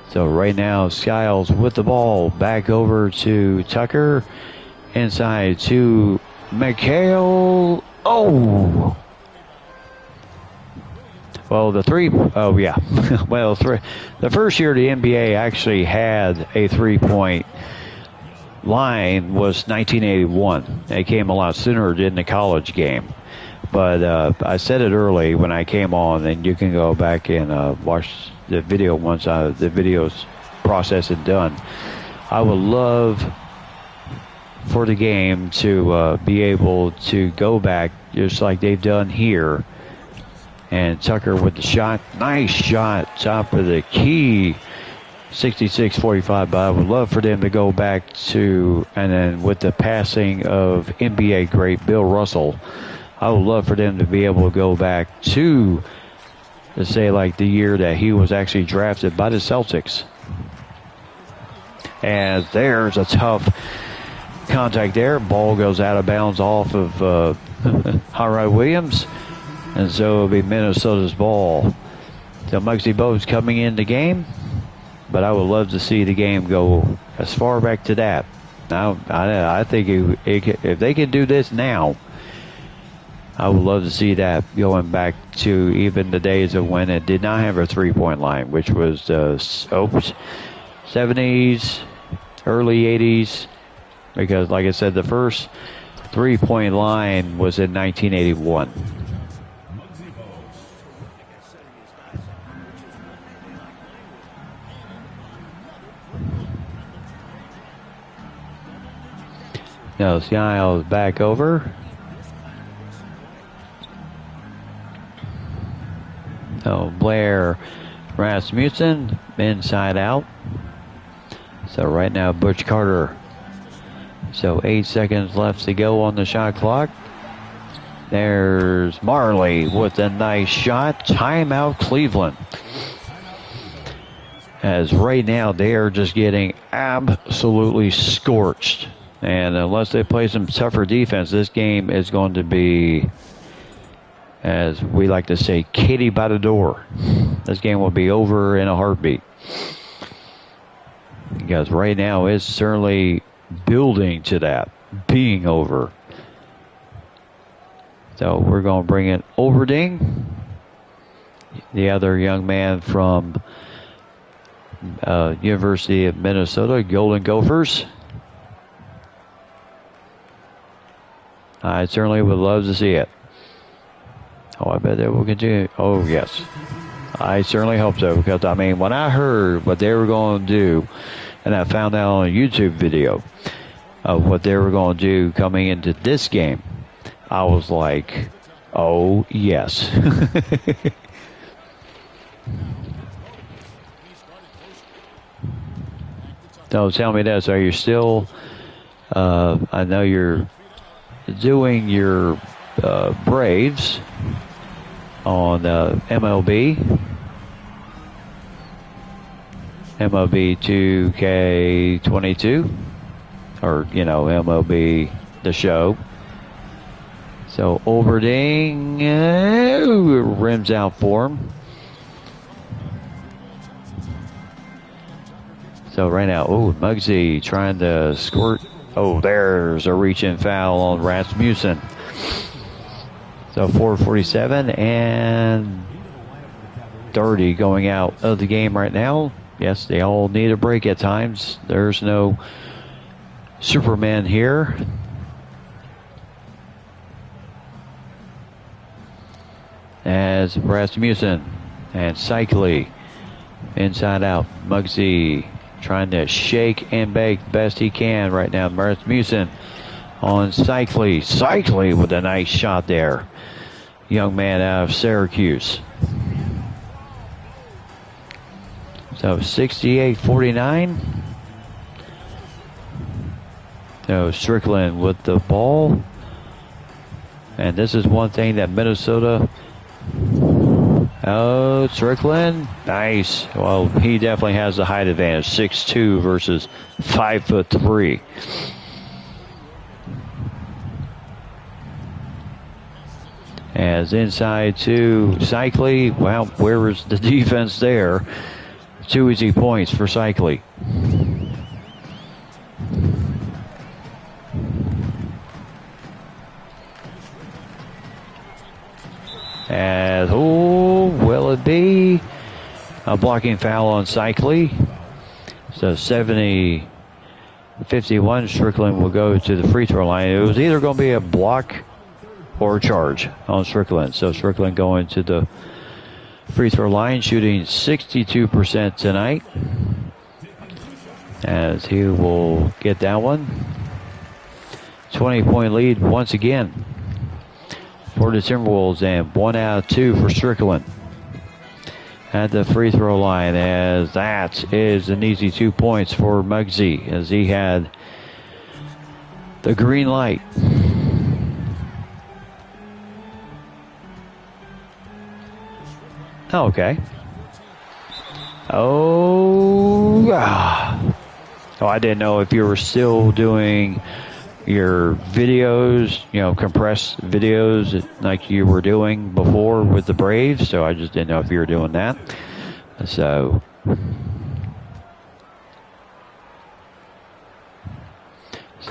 So right now, Skiles with the ball back over to Tucker, inside to McHale. Oh! Well, the first year the NBA actually had a three-point line was 1981. It came a lot sooner than the college game. But I said it early when I came on, and you can go back and watch the video once the video's processed and done. I would love for the game to be able to go back just like they've done here. And Tucker with the shot. Nice shot. Top of the key. 66-45. But I would love for them to go back to, and then with the passing of NBA great Bill Russell, I would love for them to be able to go back to, let's say, like the year that he was actually drafted by the Celtics. And there's a tough contact there. Ball goes out of bounds off of Harry Williams. And so it'll be Minnesota's ball. So Muggsy Bogues coming in the game. But I would love to see the game go as far back to that. Now, I think if they can do this now, I would love to see that going back to even the days of when it did not have a three-point line, which was the 70s, early 80s. Because, like I said, the first three-point line was in 1981. Now Skiles back over. So Blair Rasmussen inside out. So right now Butch Carter. So 8 seconds left to go on the shot clock. There's Marley with a nice shot. Timeout Cleveland. As right now they are just getting absolutely scorched. And unless they play some tougher defense, this game is going to be, as we like to say, Katie by the door. This game will be over in a heartbeat. Because right now it's certainly building to that, being over. So we're going to bring in Overding, the other young man from University of Minnesota, Golden Gophers. I certainly would love to see it. Oh, I bet they will continue. Oh, yes. I certainly hope so, because, I mean, when I heard what they were going to do, and I found out on a YouTube video of what they were going to do coming into this game, I was like, oh, yes. So tell me this, are you still, I know you're doing your Braves on MLB 2K22, or MLB the show. So Overding rims out for him. So right now, Muggsy trying to squirt. Oh, there's a reach-in foul on Rasmussen. So 4:47 and 30 going out of the game right now. Yes, they all need a break at times. There's no Superman here. As Rasmussen and Cycli inside out. Muggsy trying to shake and bake the best he can right now. Rasmussen on Cycli. Cycli with a nice shot there. Young man out of Syracuse. So 68-49. So Strickland with the ball. And this is one thing that Minnesota... Oh, Strickland. Nice. Well, he definitely has the height advantage. 6'2" versus 5'3". As inside to Cycli. Well, where was the defense there? 2 easy points for Cycli. As, will it be a blocking foul on Cycli? So 70-51, Strickland will go to the free throw line. It was either going to be a block or a charge on Strickland. So Strickland going to the free throw line, shooting 62% tonight. As he will get that one. 20-point lead once again for the Timberwolves, and 1 out of 2 for Strickland at the free throw line, as that is an easy 2 points for Muggsy, as he had the green light. Okay. Oh, I didn't know if you were still doing your videos, compressed videos like you were doing before with the Braves. So I just didn't know if you were doing that. So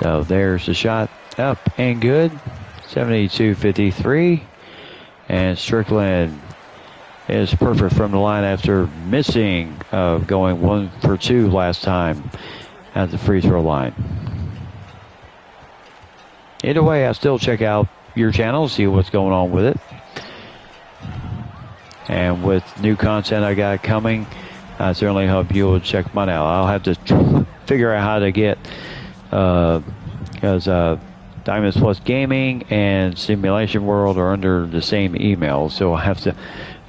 there's the shot up and good. 72-53. And Strickland is perfect from the line after missing going 1 for 2 last time at the free throw line. Either way, I still check out your channel, see what's going on with it. And with new content I got coming, I certainly hope you will check mine out. I'll have to figure out how to get, because Diamonds Plus Gaming and Simulation World are under the same email, so I'll have to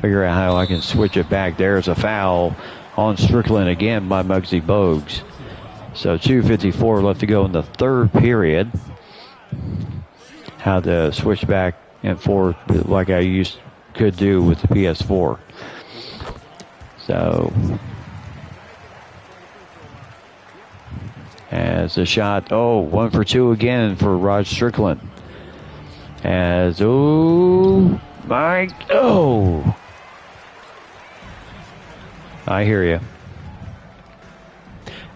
figure out how I can switch it back. There's a foul on Strickland again by Muggsy Bogues. So 2:54 left to go in the third period. How to switch back and forth like I could do with the PS4. So as a shot, 1 for 2 again for Rod Strickland. As I hear you.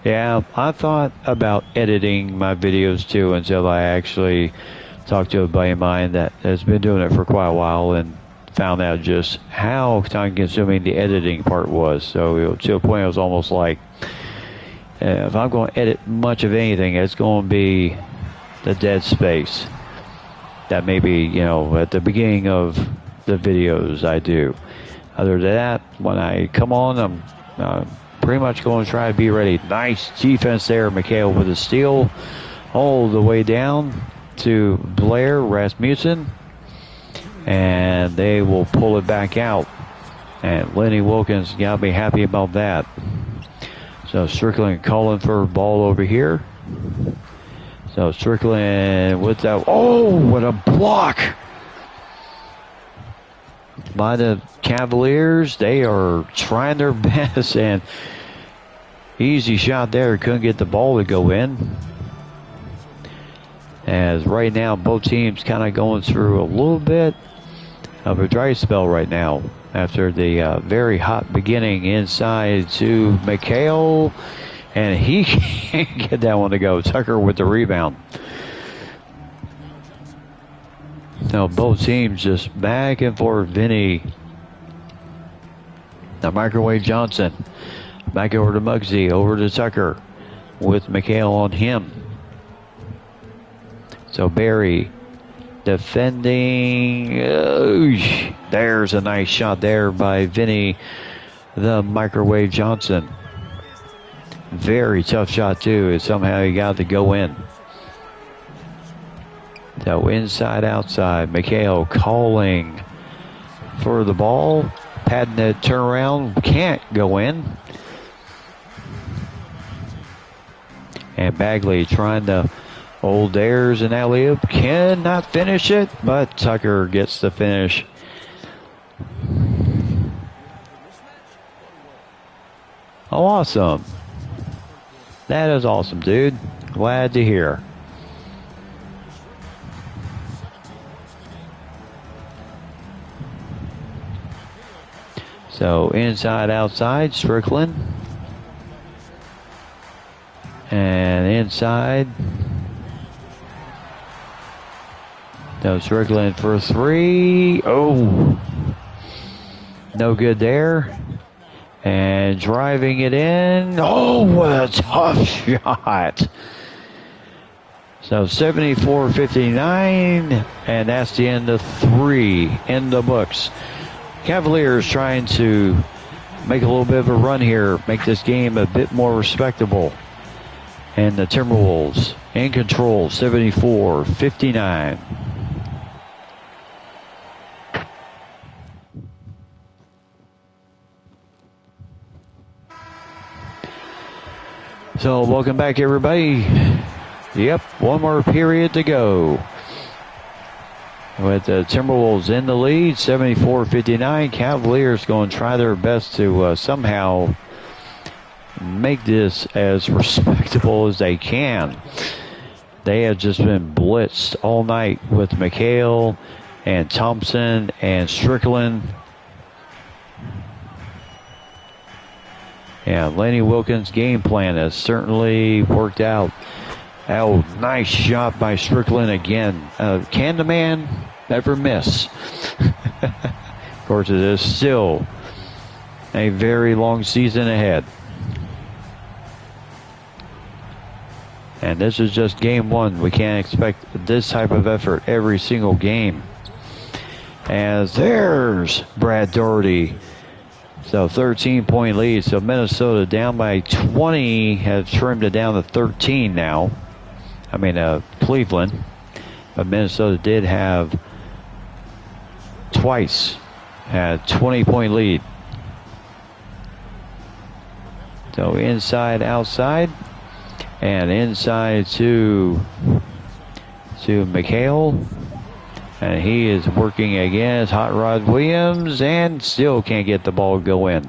Yeah, I thought about editing my videos too until I actually talked to a buddy of mine that has been doing it for quite a while and found out just how time-consuming the editing part was. So to a point, it was almost like if I'm going to edit much of anything, it's going to be the dead space that maybe, at the beginning of the videos I do. Other than that, when I come on, I'm pretty much going to try to be ready. Nice defense there. Mikhail with a steal all the way down to Blair Rasmussen. And they will pull it back out. And Lenny Wilkins got to be happy about that. So Strickland calling for a ball over here. So Strickland with that. What a block by the Cavaliers. They are trying their best, and easy shot there. Couldn't get the ball to go in. As right now, both teams kind of going through a little bit of a dry spell right now after the very hot beginning inside to Mikhail, and he can't get that one to go. Tucker with the rebound. Now both teams just back and forth. Vinny, the Microwave Johnson, Back over to Muggsy, over to Tucker with McHale on him. So Barry defending. There's a nice shot there by Vinny the Microwave Johnson. Very tough shot too. Somehow he got to go in. So inside, outside. McHale calling for the ball. Patting it, turn around. Can't go in. And Bagley trying to hold theirs an alley-oop. Cannot finish it, but Tucker gets the finish. Awesome. That is awesome, dude. Glad to hear. So inside, outside, Strickland. And inside. No, Strickland for three. Oh. No good there. And driving it in. Oh, what a tough shot. So 74-59. And that's the end of three in the books. Cavaliers trying to make a little bit of a run here. Make this game a bit more respectable. And the Timberwolves in control, 74-59. So welcome back, everybody. Yep, one more period to go. With the Timberwolves in the lead, 74-59. Cavaliers going to try their best to somehow make this as respectable as they can. They have just been blitzed all night with McHale and Thompson and Strickland. Yeah, Lenny Wilkins' game plan has certainly worked out. Oh, nice shot by Strickland again. Can the man ever miss? Of course, it is still a very long season ahead. And this is just game one. We can't expect this type of effort every single game. As there's Brad Doherty. So 13-point lead. So Minnesota down by 20 has trimmed it down to 13 now. I mean, Cleveland. But Minnesota did have twice a 20-point lead. So inside, outside. And inside to McHale. And he is working against Hot Rod Williams and still can't get the ball to go in.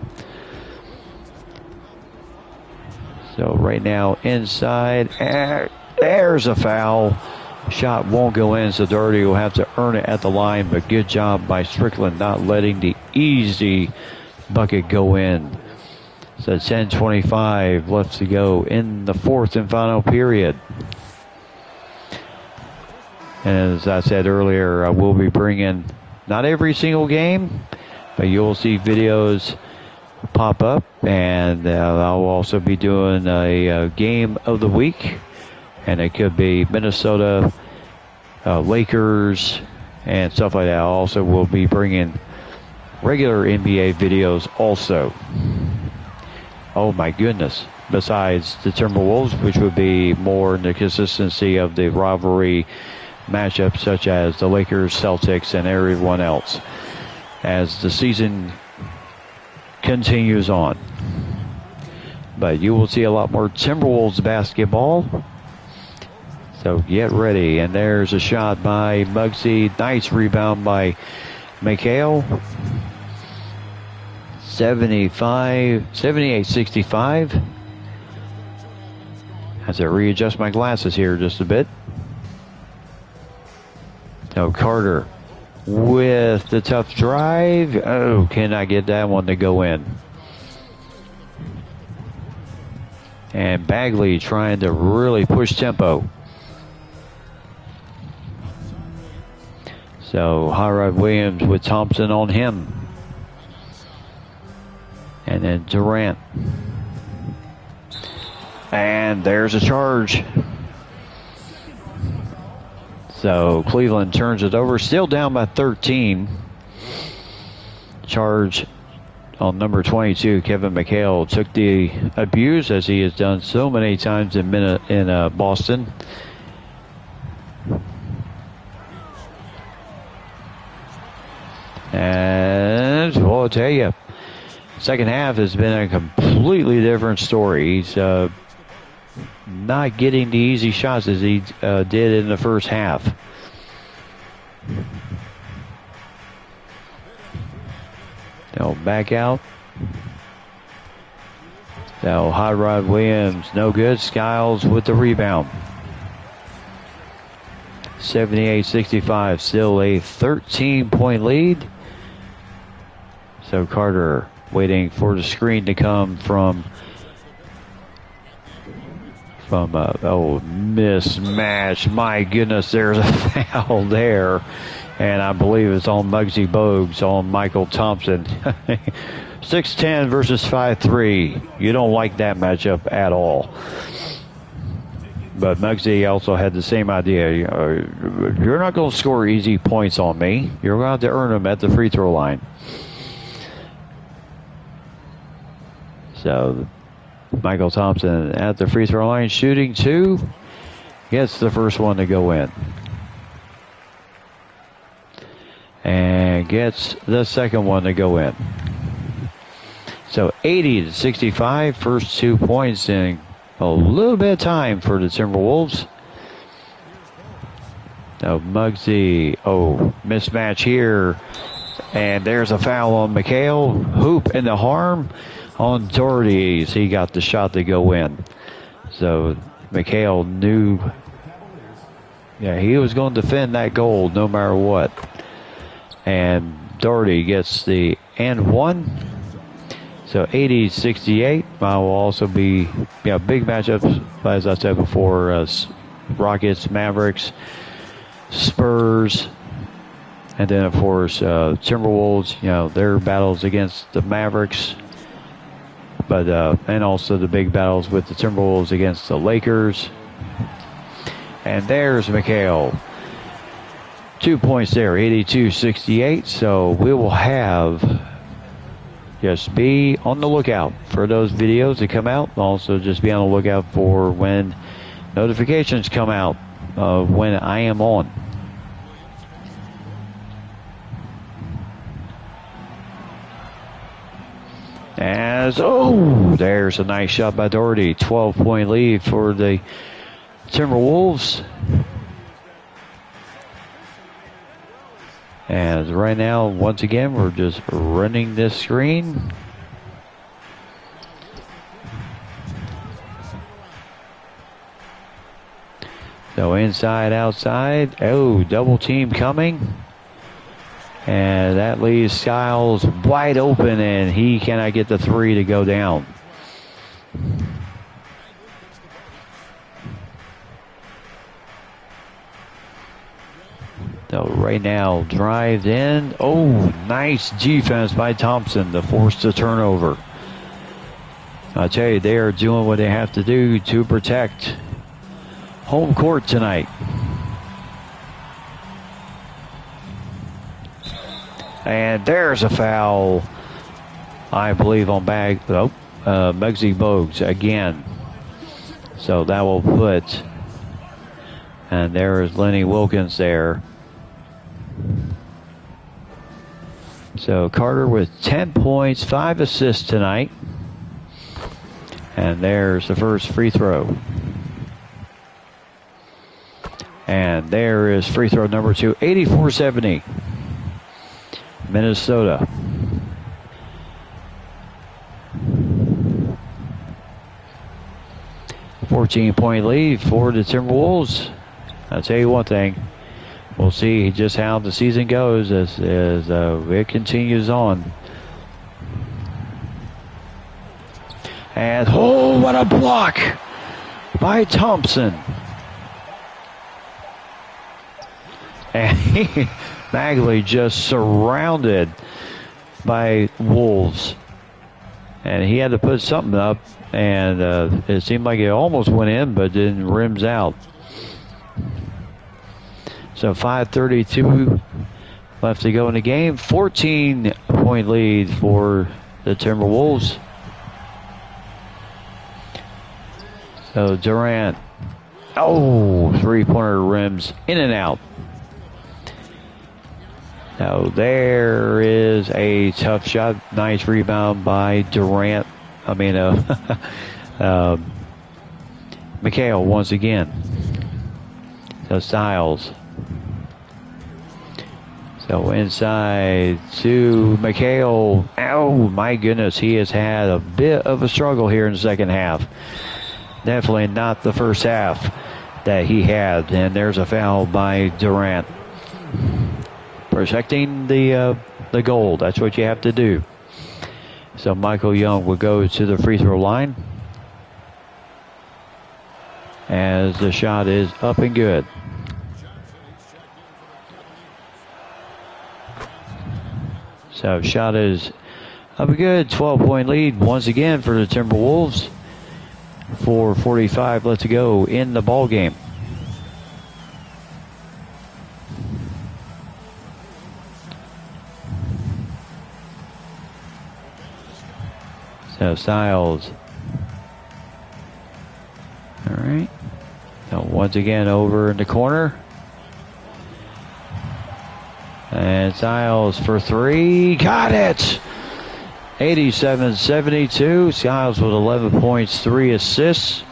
So right now inside. There's a foul. Shot won't go in, so Doherty will have to earn it at the line. But good job by Strickland not letting the easy bucket go in. So 10:25 left to go in the fourth and final period. And as I said earlier, I will be bringing not every single game, but you'll see videos pop up. And I'll also be doing a game of the week. And it could be Minnesota, Lakers, and stuff like that. I also will be bringing regular NBA videos also. Oh my goodness. Besides the Timberwolves, which would be more in the consistency of the rivalry matchups such as the Lakers, Celtics, and everyone else as the season continues on. But you will see a lot more Timberwolves basketball. So get ready. And there's a shot by Muggsy. Nice rebound by McHale. 78-65. As I readjust my glasses here just a bit. So Carter with the tough drive. Oh, can I get that one to go in? And Bagley trying to really push tempo. So Hot Rod Williams with Thompson on him. And then Durant And there's a charge. So Cleveland turns it over, still down by 13. Charge on number 22, Kevin McHale, took the abuse as he has done so many times in Boston. And well, I'll tell you, second half has been a completely different story. He's not getting the easy shots as he did in the first half. They'll back out. Now Hot Rod Williams, no good. Skiles with the rebound. 78-65, still a 13-point lead. So Carter waiting for the screen to come from mismatch. My goodness, there's a foul there. And I believe it's on Muggsy Bogues on Michael Thompson. 6'10 versus 5'3. You don't like that matchup at all. But Muggsy also had the same idea. You're not going to score easy points on me. You're going to have to earn them at the free throw line. So Michael Thompson at the free throw line, shooting two. Gets the first one to go in. And gets the second one to go in. So 80-65, first 2 points in a little bit of time for the Timberwolves. Now Muggsy, mismatch here. And there's a foul on McHale. Hoop in the harm on Doherty. He got the shot to go in. So McHale knew, he was going to defend that goal no matter what. And Doherty gets the and one. So 80-68. Will also be big matchups, as I said before. Rockets, Mavericks, Spurs, and then of course Timberwolves. Their battles against the Mavericks, but and also the big battles with the Timberwolves against the Lakers. And there's McHale. 2 points there, 82-68. So we will have, just be on the lookout for those videos that come out. Also just be on the lookout for when notifications come out of when I am on. There's a nice shot by Doherty. 12-point lead for the Timberwolves. And right now, once again, we're just running this screen. So inside, outside. Double team coming. And that leaves Skiles wide open, and he cannot get the three to go down. So right now, drives in. Nice defense by Thompson to force the turnover. I tell you, they are doing what they have to do to protect home court tonight. And there's a foul, I believe, on Muggsy Bogues again. So that will put, and there is Lenny Wilkins there. So Carter with 10 points, 5 assists tonight. And there's the first free throw. And there is free throw number 2, 84-70. Minnesota. A 14-point lead for the Timberwolves. I'll tell you one thing. We'll see just how the season goes as it continues on. And what a block by Thompson. And Bagley just surrounded by Wolves. And he had to put something up and it seemed like it almost went in, but then rims out. So 5:32 left to go in the game. 14-point lead for the Timberwolves. So Durant, three-pointer rims in and out. So there is a tough shot. Nice rebound by Durant. Mikhail once again. So Styles. So inside to Mikhail. Oh, my goodness. He has had a bit of a struggle here in the second half. Definitely not the first half that he had. And there's a foul by Durant. Protecting the goal. That's what you have to do. So Michael Young will go to the free throw line. As the shot is up and good. So shot is up and good. 12-point lead once again for the Timberwolves. 4:45 left to go in the ball game. So Styles. All right. So once again over in the corner. And Styles for three. Got it! 87-72. Styles with 11 points, 3 assists.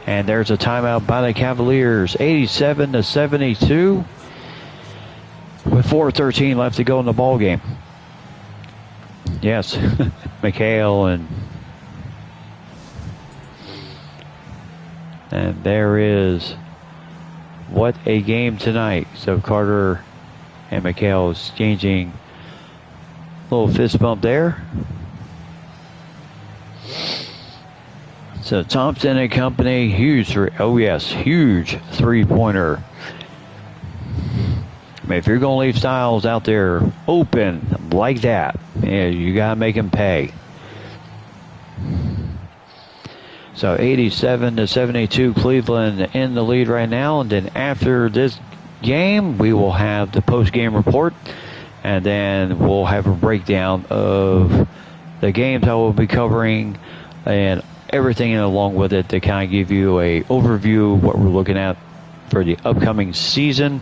And there's a timeout by the Cavaliers. 87-72. With 4:13 left to go in the ball game. Yes, Mikhail and there is what a game tonight. So Carter and Mikhail exchanging a little fist bump there. So Thompson and company, huge three-pointer. If you're going to leave Styles out there open like that, you got to make him pay. So 87-72, Cleveland in the lead right now. And then after this game, we will have the post-game report. And then we'll have a breakdown of the games I will be covering and everything along with it to kind of give you a overview of what we're looking at for the upcoming season,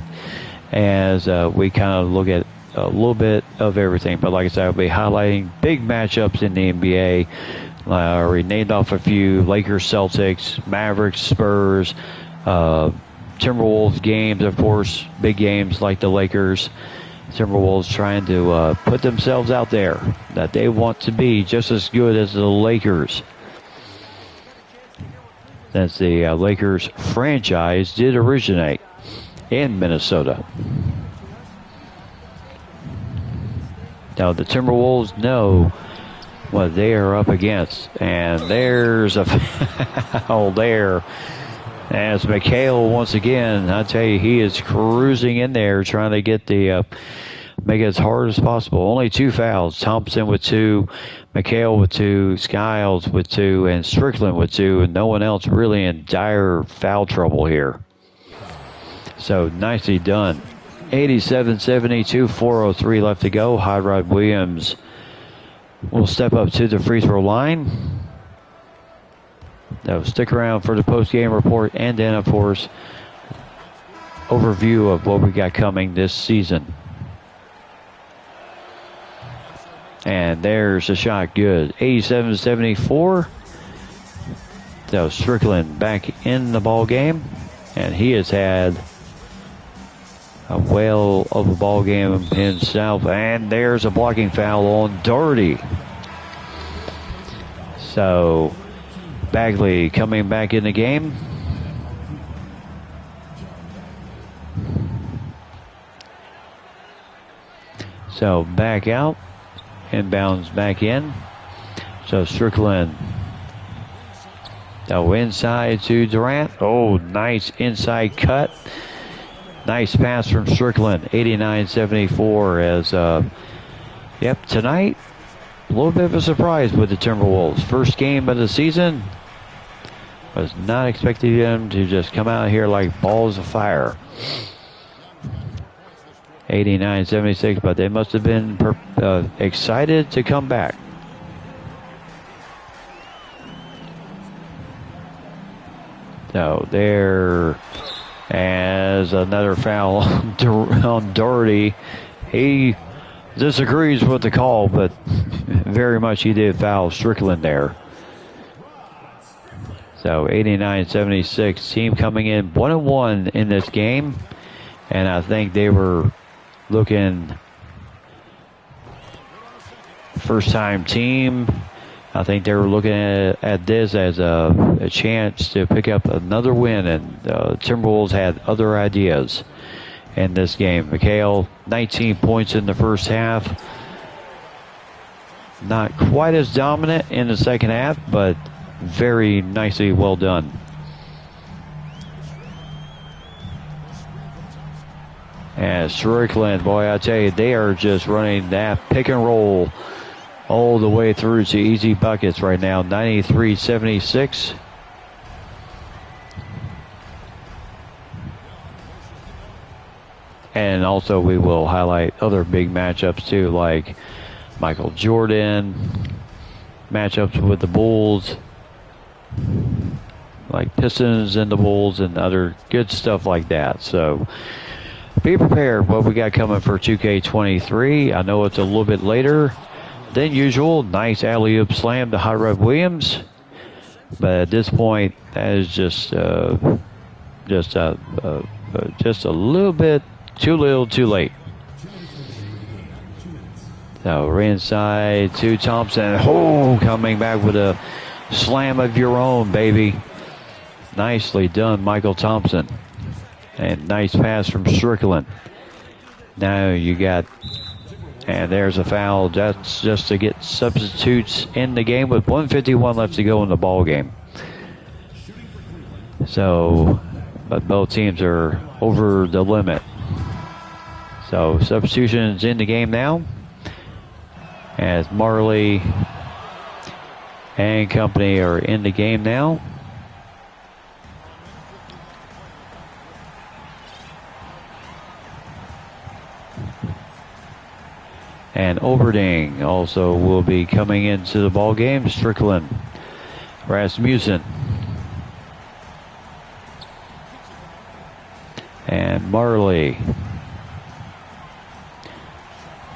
as we kind of look at a little bit of everything. But like I said, I'll be highlighting big matchups in the NBA. I already named off a few: Lakers, Celtics, Mavericks, Spurs, Timberwolves games, of course, big games like the Lakers. Timberwolves trying to put themselves out there that they want to be just as good as the Lakers. Since the Lakers franchise did originate in Minnesota. Now the Timberwolves know what they are up against. And there's a foul there. As Mikhail once again, I tell you, he is cruising in there trying to get the make it as hard as possible. Only 2 fouls. Thompson with 2, Mikhail with 2, Skiles with 2, and Strickland with 2, and no one else really in dire foul trouble here. So nicely done. 87-72, 4:03 left to go. Hot Rod Williams will step up to the free throw line. Now stick around for the post-game report and then, of course, overview of what we got coming this season. And there's the shot, good. 87-74. So Strickland back in the ball game, and he has had a whale of a ball game himself. And there's a blocking foul on Doherty. So Bagley coming back in the game. So back out. Inbounds back in. So Strickland. Now inside to Durant. Oh, nice inside cut. Nice pass from Strickland. 89-74 as, tonight a little bit of a surprise with the Timberwolves. First game of the season. Was not expecting them to just come out here like balls of fire. 89-76, but they must have been excited to come back. So there, as another foul on Doherty. He disagrees with the call, but very much he did foul Strickland there. So 89-76, team coming in 1-1 in this game. And I think they were looking first time team. I think they were looking at this as a chance to pick up another win, and Timberwolves had other ideas in this game. Mikhail, 19 points in the first half. Not quite as dominant in the second half, but very nicely well done. And Strickland, boy, I tell you, they are just running that pick and roll all the way through to easy buckets right now. 93-76. And also we will highlight other big matchups too, like Michael Jordan, matchups with the Bulls, like Pistons and the Bulls, and other good stuff like that. So be prepared what we got coming for 2K23. I know it's a little bit later than usual. Nice alley-oop slam to Hot Rod Williams, but at this point that is just a little bit too little too late. So we're inside to Thompson. Oh, coming back with a slam of your own, baby. Nicely done, Michael Thompson. And nice pass from Strickland. Now you got, and there's a foul. That's just to get substitutes in the game with 1:51 left to go in the ball game. So, but both teams are over the limit. So substitutions in the game now, as Marley and company are in the game now. And Oberding also will be coming into the ball game. Strickland, Rasmussen, and Marley.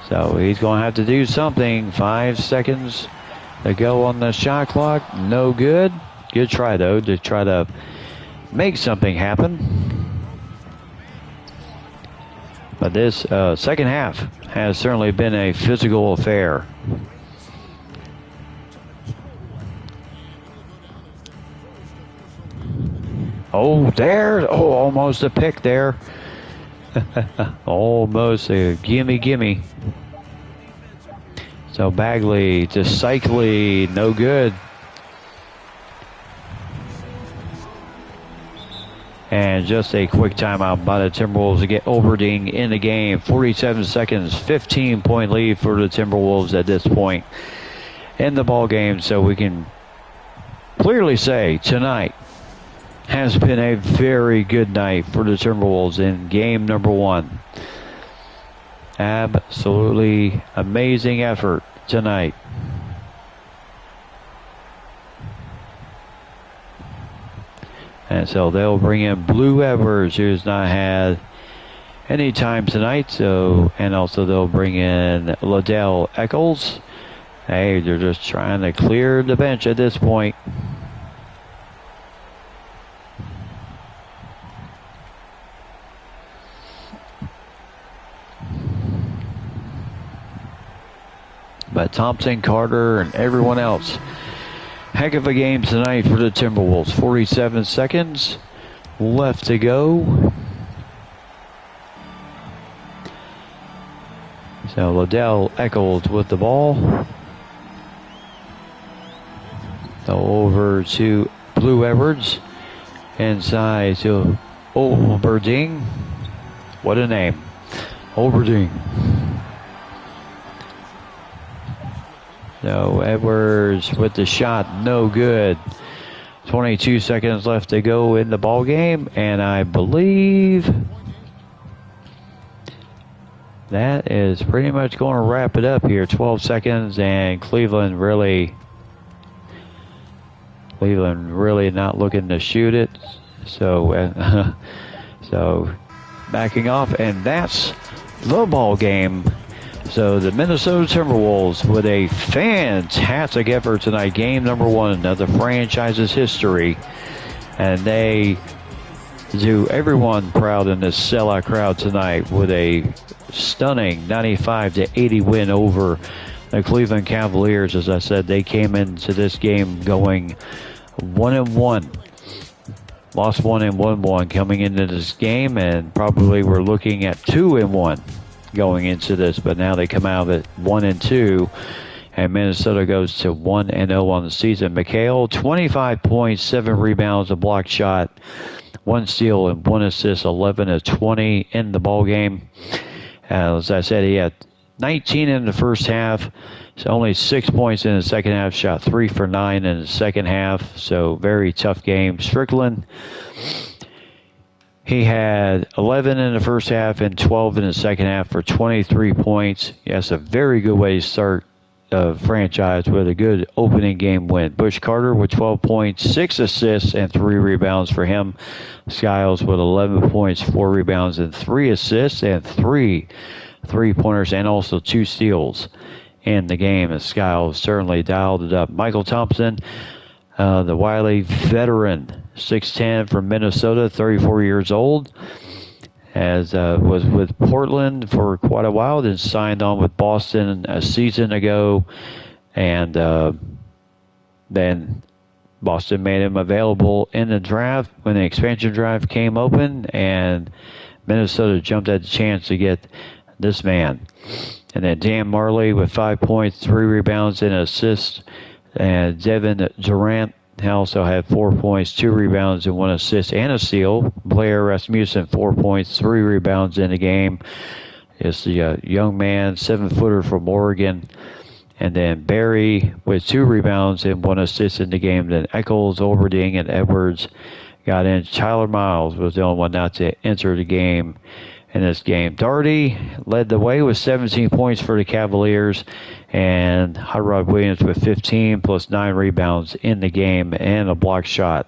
So he's going to have to do something. 5 seconds to go on the shot clock. No good. Good try, though, to try to make something happen. But this second half has certainly been a physical affair. Oh, there. Oh, almost a pick there. Almost a gimme. So Bagley to Cycly, no good. And just a quick timeout by the Timberwolves to get Oberding in the game. 47 seconds, 15-point lead for the Timberwolves at this point in the ball game. So we can clearly say tonight has been a very good night for the Timberwolves in game number 1. Absolutely amazing effort tonight. And so they'll bring in Blue Edwards, who's not had any time tonight. So, and also they'll bring in Liddell Eccles. Hey, they're just trying to clear the bench at this point. But Thompson, Carter, and everyone else. Heck of a game tonight for the Timberwolves. 47 seconds left to go. So Liddell Eccles with the ball. So over to Blue Edwards. Inside to Oberding. What a name. Oberding. So Edwards with the shot, no good. 22 seconds left to go in the ball game, and I believe that is pretty much going to wrap it up here. 12 seconds, and Cleveland really not looking to shoot it. So, so backing off, and that's the ball game. So the Minnesota Timberwolves with a fantastic effort tonight. Game number 1 of the franchise's history. And they do everyone proud in this sellout crowd tonight with a stunning 95-80 win over the Cleveland Cavaliers. As I said, they came into this game going 1-1. Lost 1 and 1-1 coming into this game, and probably we're looking at 2-1 going into this, but now they come out of it 1-2, and Minnesota goes to 1-0 on the season. McHale, 25 points, 7 rebounds, a block shot, 1 steal and 1 assist, 11 of 20 in the ball game. As I said, he had 19 in the first half, so only 6 points in the second half, shot 3 for 9 in the second half, so very tough game. Strickland, he had 11 in the first half and 12 in the second half for 23 points. Yes, a very good way to start the franchise with a good opening game win. Bush Carter with 12 points, 6 assists, and 3 rebounds for him. Skiles with 11 points, 4 rebounds, and 3 assists, and 3 3-pointers, and also 2 steals in the game. And Skiles certainly dialed it up. Michael Thompson, the wily veteran, 6'10" from Minnesota, 34 years old, as was with Portland for quite a while, then signed on with Boston a season ago, and then Boston made him available in the draft when the expansion draft came open, and Minnesota jumped at the chance to get this man. And then Dan Marley with 5 points, 3 rebounds, and an assist, and Devin Durant also had 4 points, 2 rebounds, and 1 assist and a steal. Blair Rasmussen, 4 points, 3 rebounds in the game. It's the young man, 7-footer from Oregon. And then Barry with 2 rebounds and 1 assist in the game. Then Eccles, Overding, and Edwards got in. Tyler Miles was the only one not to enter the game in this game. Daugherty led the way with 17 points for the Cavaliers, and Hot Rod Williams with 15 plus 9 rebounds in the game and a block shot.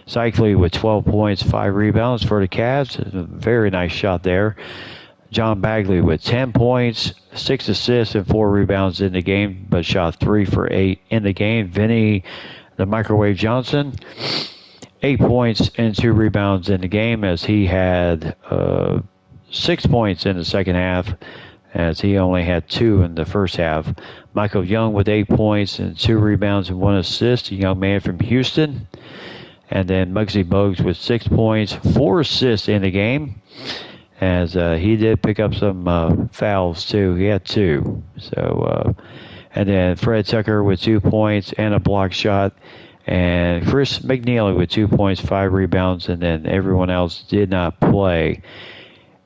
Cycli with 12 points, 5 rebounds for the Cavs. A very nice shot there. John Bagley with 10 points, 6 assists, and 4 rebounds in the game, but shot 3 for 8 in the game. Vinny, the Microwave Johnson, 8 points and 2 rebounds in the game, as he had 6 points in the second half, as he only had 2 in the first half. Michael Young with 8 points and 2 rebounds and 1 assist, a young man from Houston. And then Muggsy Bogues with 6 points, 4 assists in the game, as he did pick up some fouls too. He had 2. So, and then Fred Tucker with 2 points and a block shot, and Chris McNeely with 2 points, 5 rebounds, and then everyone else did not play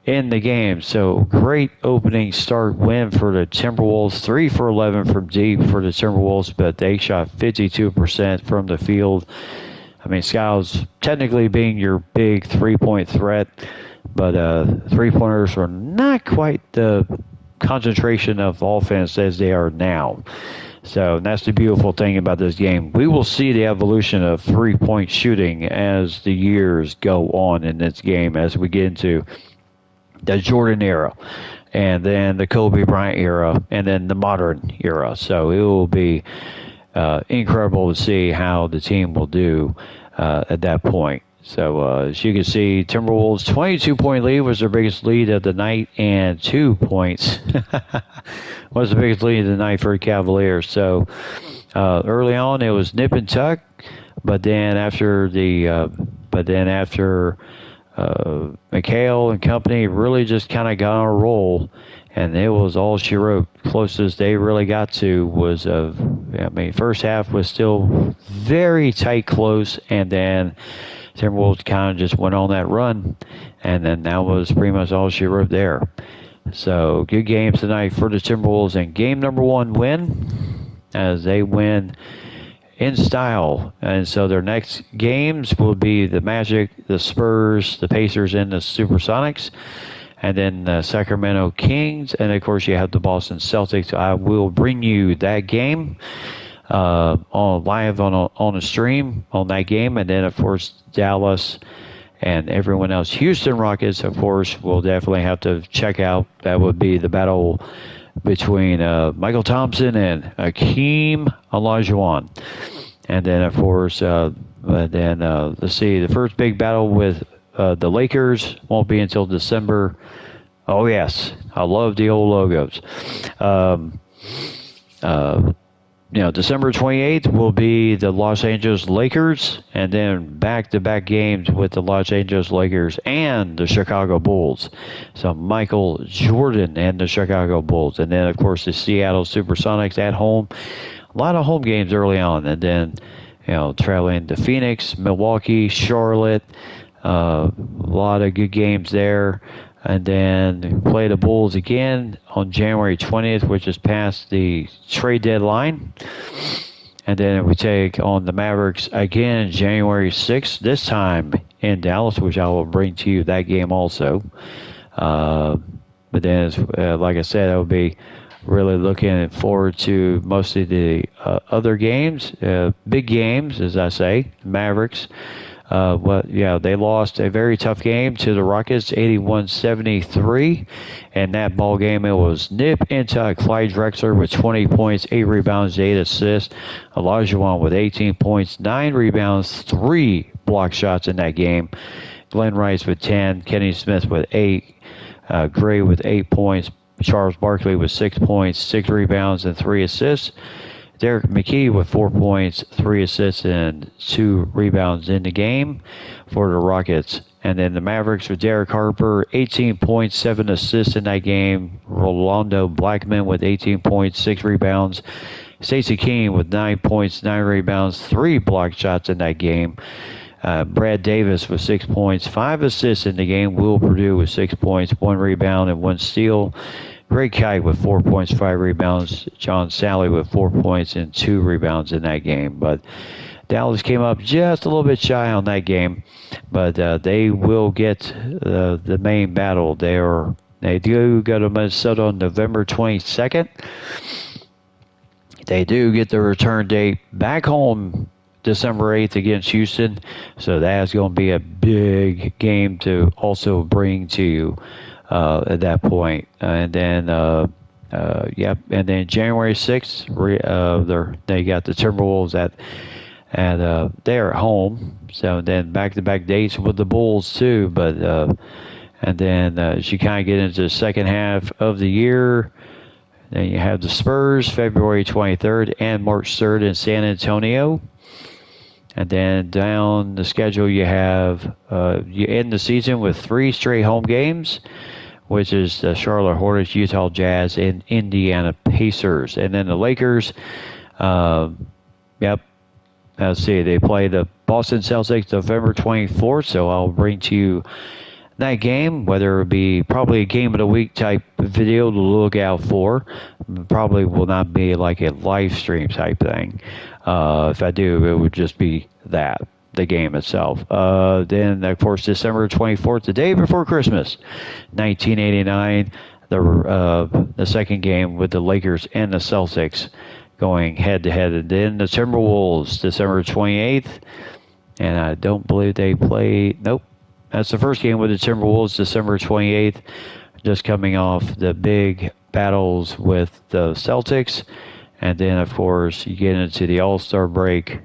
in the game. So great opening start win for the Timberwolves. 3 for 11 from deep for the Timberwolves, but they shot 52% from the field. I mean, Skiles technically being your big 3-point threat, but 3-pointers were not quite the concentration of offense as they are now. So that's the beautiful thing about this game. We will see the evolution of 3-point shooting as the years go on in this game, as we get into the Jordan era, and then the Kobe Bryant era, and then the modern era. So it will be incredible to see how the team will do at that point. So as you can see, Timberwolves' 22-point lead was their biggest lead of the night, and 2 points was the biggest lead of the night for the Cavaliers. So early on, it was nip and tuck, but then after McHale and company really just kind of got on a roll, and it was all she wrote. Closest they really got to was, first half was still very tight, close, and then Timberwolves kind of just went on that run, and then that was pretty much all she wrote there. So good games tonight for the Timberwolves, and game number 1 win as they win in style. And so their next games will be the Magic, the Spurs, the Pacers, and the Supersonics. And then the Sacramento Kings. And, of course, you have the Boston Celtics. I will bring you that game on live on a stream on that game. And then, of course, Dallas and everyone else. Houston Rockets, of course, will definitely have to check out. That would be the battle between Michael Thompson and Hakeem Olajuwon. And then, of course, let's see, the first big battle with the Lakers won't be until December. Oh, yes. I love the old logos. December 28th will be the Los Angeles Lakers, and then back-to-back games with the Los Angeles Lakers and the Chicago Bulls. So Michael Jordan and the Chicago Bulls. And then, of course, the Seattle Supersonics at home. A lot of home games early on. And then, traveling to Phoenix, Milwaukee, Charlotte. A lot of good games there. And then play the Bulls again on January 20th, which is past the trade deadline. And then we take on the Mavericks again January 6th, this time in Dallas, which I will bring to you that game also. But then, like I said, I will be really looking forward to most of the other games, big games, as I say, Mavericks. They lost a very tough game to the Rockets, 81-73. And that ball game, it was nip into Clyde Drexler with 20 points, 8 rebounds, 8 assists. Olajuwon with 18 points, 9 rebounds, 3 block shots in that game. Glenn Rice with 10, Kenny Smith with 8, Gray with 8 points, Charles Barkley with 6 points, 6 rebounds, and 3 assists. Derek McKee with 4 points, 3 assists, and 2 rebounds in the game for the Rockets. And then the Mavericks with Derek Harper, 18 points, 7 assists in that game. Rolando Blackman with 18 points, 6 rebounds. Stacey King with 9 points, 9 rebounds, 3 block shots in that game. Brad Davis with 6 points, 5 assists in the game. Will Purdue with 6 points, 1 rebound, and 1 steal. Greg Kite with 4 points, 5 rebounds. John Sally with 4 points and 2 rebounds in that game. But Dallas came up just a little bit shy on that game. But they will get the main battle. They do go to Minnesota on November 22nd. They do get the return date back home December 8th against Houston. So that's going to be a big game to also bring to you. At that point, and then January 6th, they got the Timberwolves they're at home. So then back-to-back dates with the Bulls too. But and then as you kind of get into the second half of the year, then you have the Spurs February 23rd and March 3rd in San Antonio. And then down the schedule, you have you end the season with 3 straight home games, which is the Charlotte Hornets, Utah Jazz, and Indiana Pacers. And then the Lakers, let's see, they play the Boston Celtics November 24th, so I'll bring to you that game, whether it be probably a game of the week type video to look out for. Probably will not be like a live stream type thing. If I do, it would just be the game itself. Then, of course, December 24th, the day before Christmas, 1989, the second game with the Lakers and the Celtics going head-to-head. And then the Timberwolves, December 28th, and I don't believe they play. Nope. That's the first game with the Timberwolves, December 28th, just coming off the big battles with the Celtics. And then, of course, you get into the All-Star break.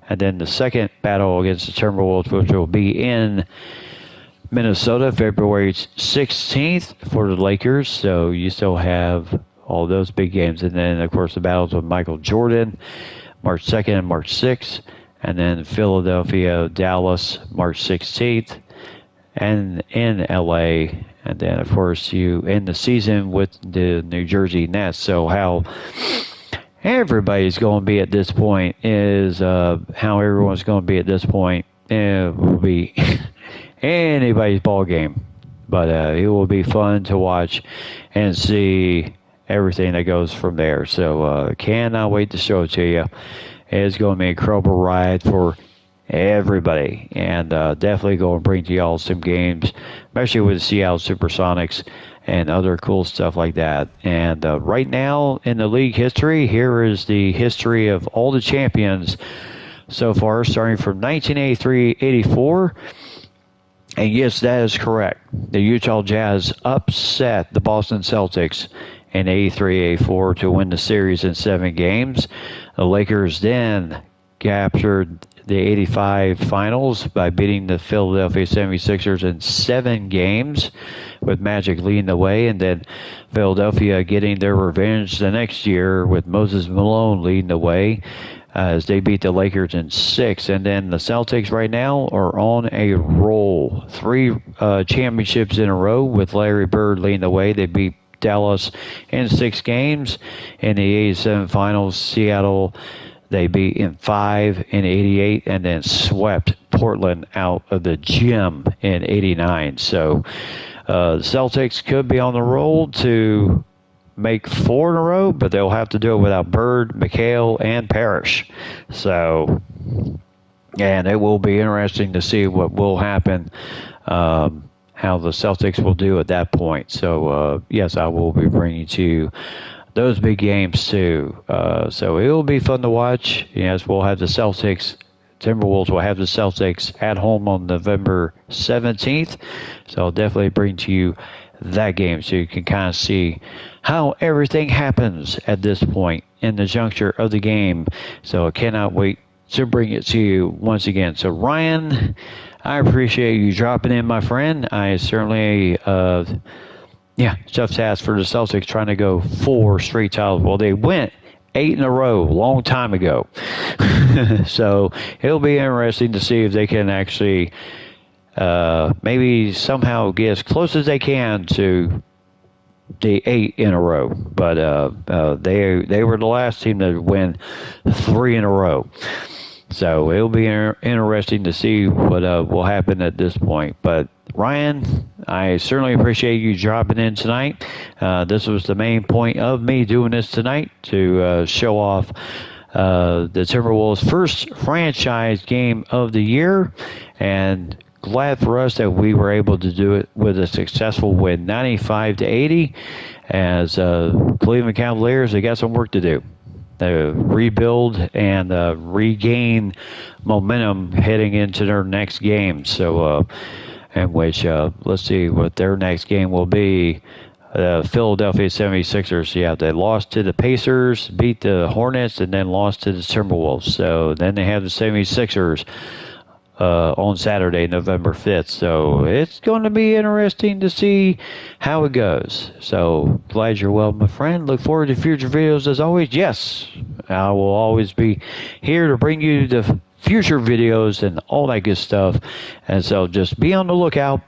And then the second battle against the Timberwolves, which will be in Minnesota, February 16th for the Lakers. So you still have all those big games. And then, of course, the battles with Michael Jordan, March 2nd and March 6th. And then Philadelphia, Dallas, March 16th. And in L.A., and then, of course, you end the season with the New Jersey Nets. So how everybody's going to be at this point is how everyone's going to be at this point. It will be anybody's ball game. But it will be fun to watch and see everything that goes from there. So cannot wait to show it to you. It's going to be an incredible ride for everybody, and definitely going to bring to y'all some games, especially with the Seattle Supersonics and other cool stuff like that. And right now in the league history, here is the history of all the champions so far, starting from 1983-84. And yes, that is correct. The Utah Jazz upset the Boston Celtics in 83-84 to win the series in 7 games. The Lakers then captured the 85 finals by beating the Philadelphia 76ers in 7 games, with Magic leading the way, and then Philadelphia getting their revenge the next year with Moses Malone leading the way as they beat the Lakers in 6. And then the Celtics right now are on a roll. 3 championships in a row with Larry Bird leading the way. They beat Dallas in 6 games. In the 87 finals, Seattle they beat in 5 in 88, and then swept Portland out of the gym in 89. So the Celtics could be on the roll to make 4 in a row, but they'll have to do it without Bird, McHale, and Parrish. So, and it will be interesting to see what will happen, how the Celtics will do at that point. So, yes, I will be bringing to you those big games too. So it will be fun to watch. Yes, we'll have the Celtics. Timberwolves will have the Celtics at home on November 17th. So I'll definitely bring to you that game so you can kind of see how everything happens at this point in the juncture of the game. So I cannot wait to bring it to you once again. So Ryan, I appreciate you dropping in, my friend. I certainly tough task for the Celtics trying to go 4 straight titles. Well, they went 8 in a row a long time ago. So it'll be interesting to see if they can actually maybe somehow get as close as they can to the 8 in a row. But they were the last team to win 3 in a row. So it'll be interesting to see what will happen at this point. But Ryan, I certainly appreciate you dropping in tonight. This was the main point of me doing this tonight, to show off the Timberwolves' first franchise game of the year. And glad for us that we were able to do it with a successful win, 95-80. As Cleveland Cavaliers, they got some work to do. Rebuild and regain momentum heading into their next game. So, in which, let's see what their next game will be. Philadelphia 76ers. Yeah, they lost to the Pacers, beat the Hornets, and then lost to the Timberwolves. So then they have the 76ers on Saturday, November 5th. So it's going to be interesting to see how it goes. So glad you're well, my friend. Look forward to future videos as always. Yes, I will always be here to bring you the future videos and all that good stuff. And so just be on the lookout.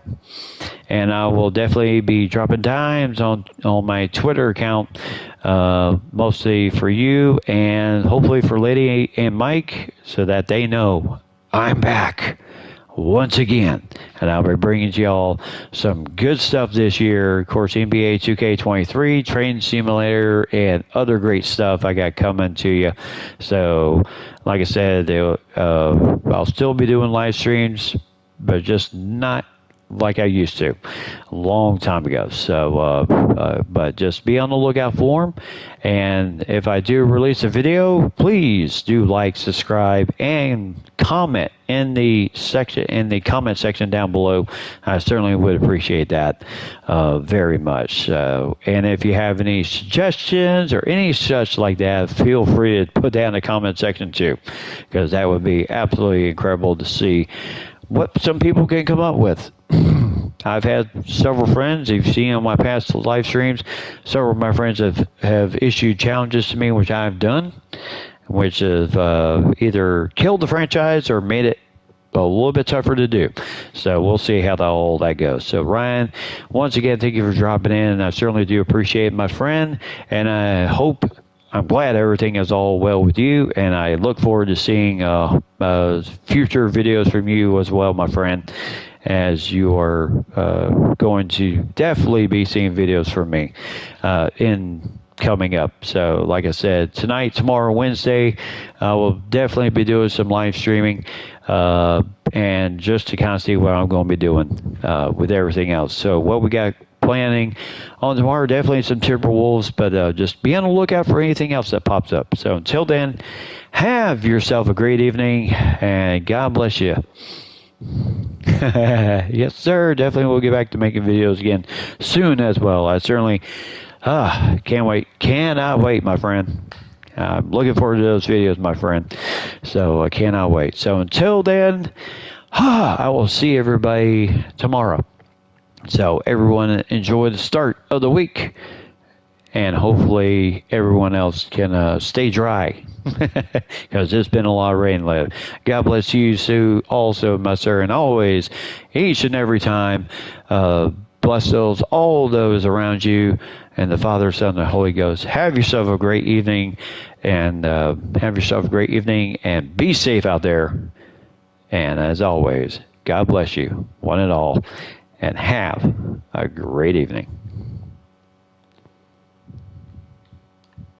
And I will definitely be dropping dimes on my Twitter account, mostly for you and hopefully for Lady and Mike, so that they know I'm back once again, and I'll be bringing to y'all some good stuff this year. Of course, NBA 2K23, Train Simulator, and other great stuff I got coming to you. So, like I said, I'll still be doing live streams, but just not like I used to a long time ago. So, but just be on the lookout for them. And if I do release a video, please do like, subscribe, and comment in the comment section down below. I certainly would appreciate that very much. And if you have any suggestions or any such like that, feel free to put that in the comment section too, because that would be absolutely incredible to see what some people can come up with. I've had several friends, you've seen on my past live streams, several of my friends have issued challenges to me, which I've done, which have either killed the franchise or made it a little bit tougher to do. So we'll see how all that goes. So Ryan, once again, thank you for dropping in. I certainly do appreciate it, my friend, and I'm glad everything is all well with you, and I look forward to seeing future videos from you as well, my friend, as you are going to definitely be seeing videos from me in coming up. So, like I said, tonight, tomorrow, Wednesday, we'll definitely be doing some live streaming, and just to kind of see what I'm going to be doing with everything else. So, what we got planning on tomorrow, definitely some Timberwolves, but just be on the lookout for anything else that pops up. So, until then, have yourself a great evening, and God bless you. Yes, sir. Definitely we'll get back to making videos again soon as well. I certainly can't wait. Cannot wait, my friend. I'm looking forward to those videos, my friend. So I cannot wait. So until then, I will see everybody tomorrow. So everyone enjoy the start of the week. And hopefully everyone else can stay dry. Because it's been a lot of rain lately. God bless you, Sue, also, my sir, and always, each and every time. Bless all those around you, and the Father, Son, and the Holy Ghost. Have yourself a great evening, and be safe out there. And as always, God bless you, one and all, and have a great evening.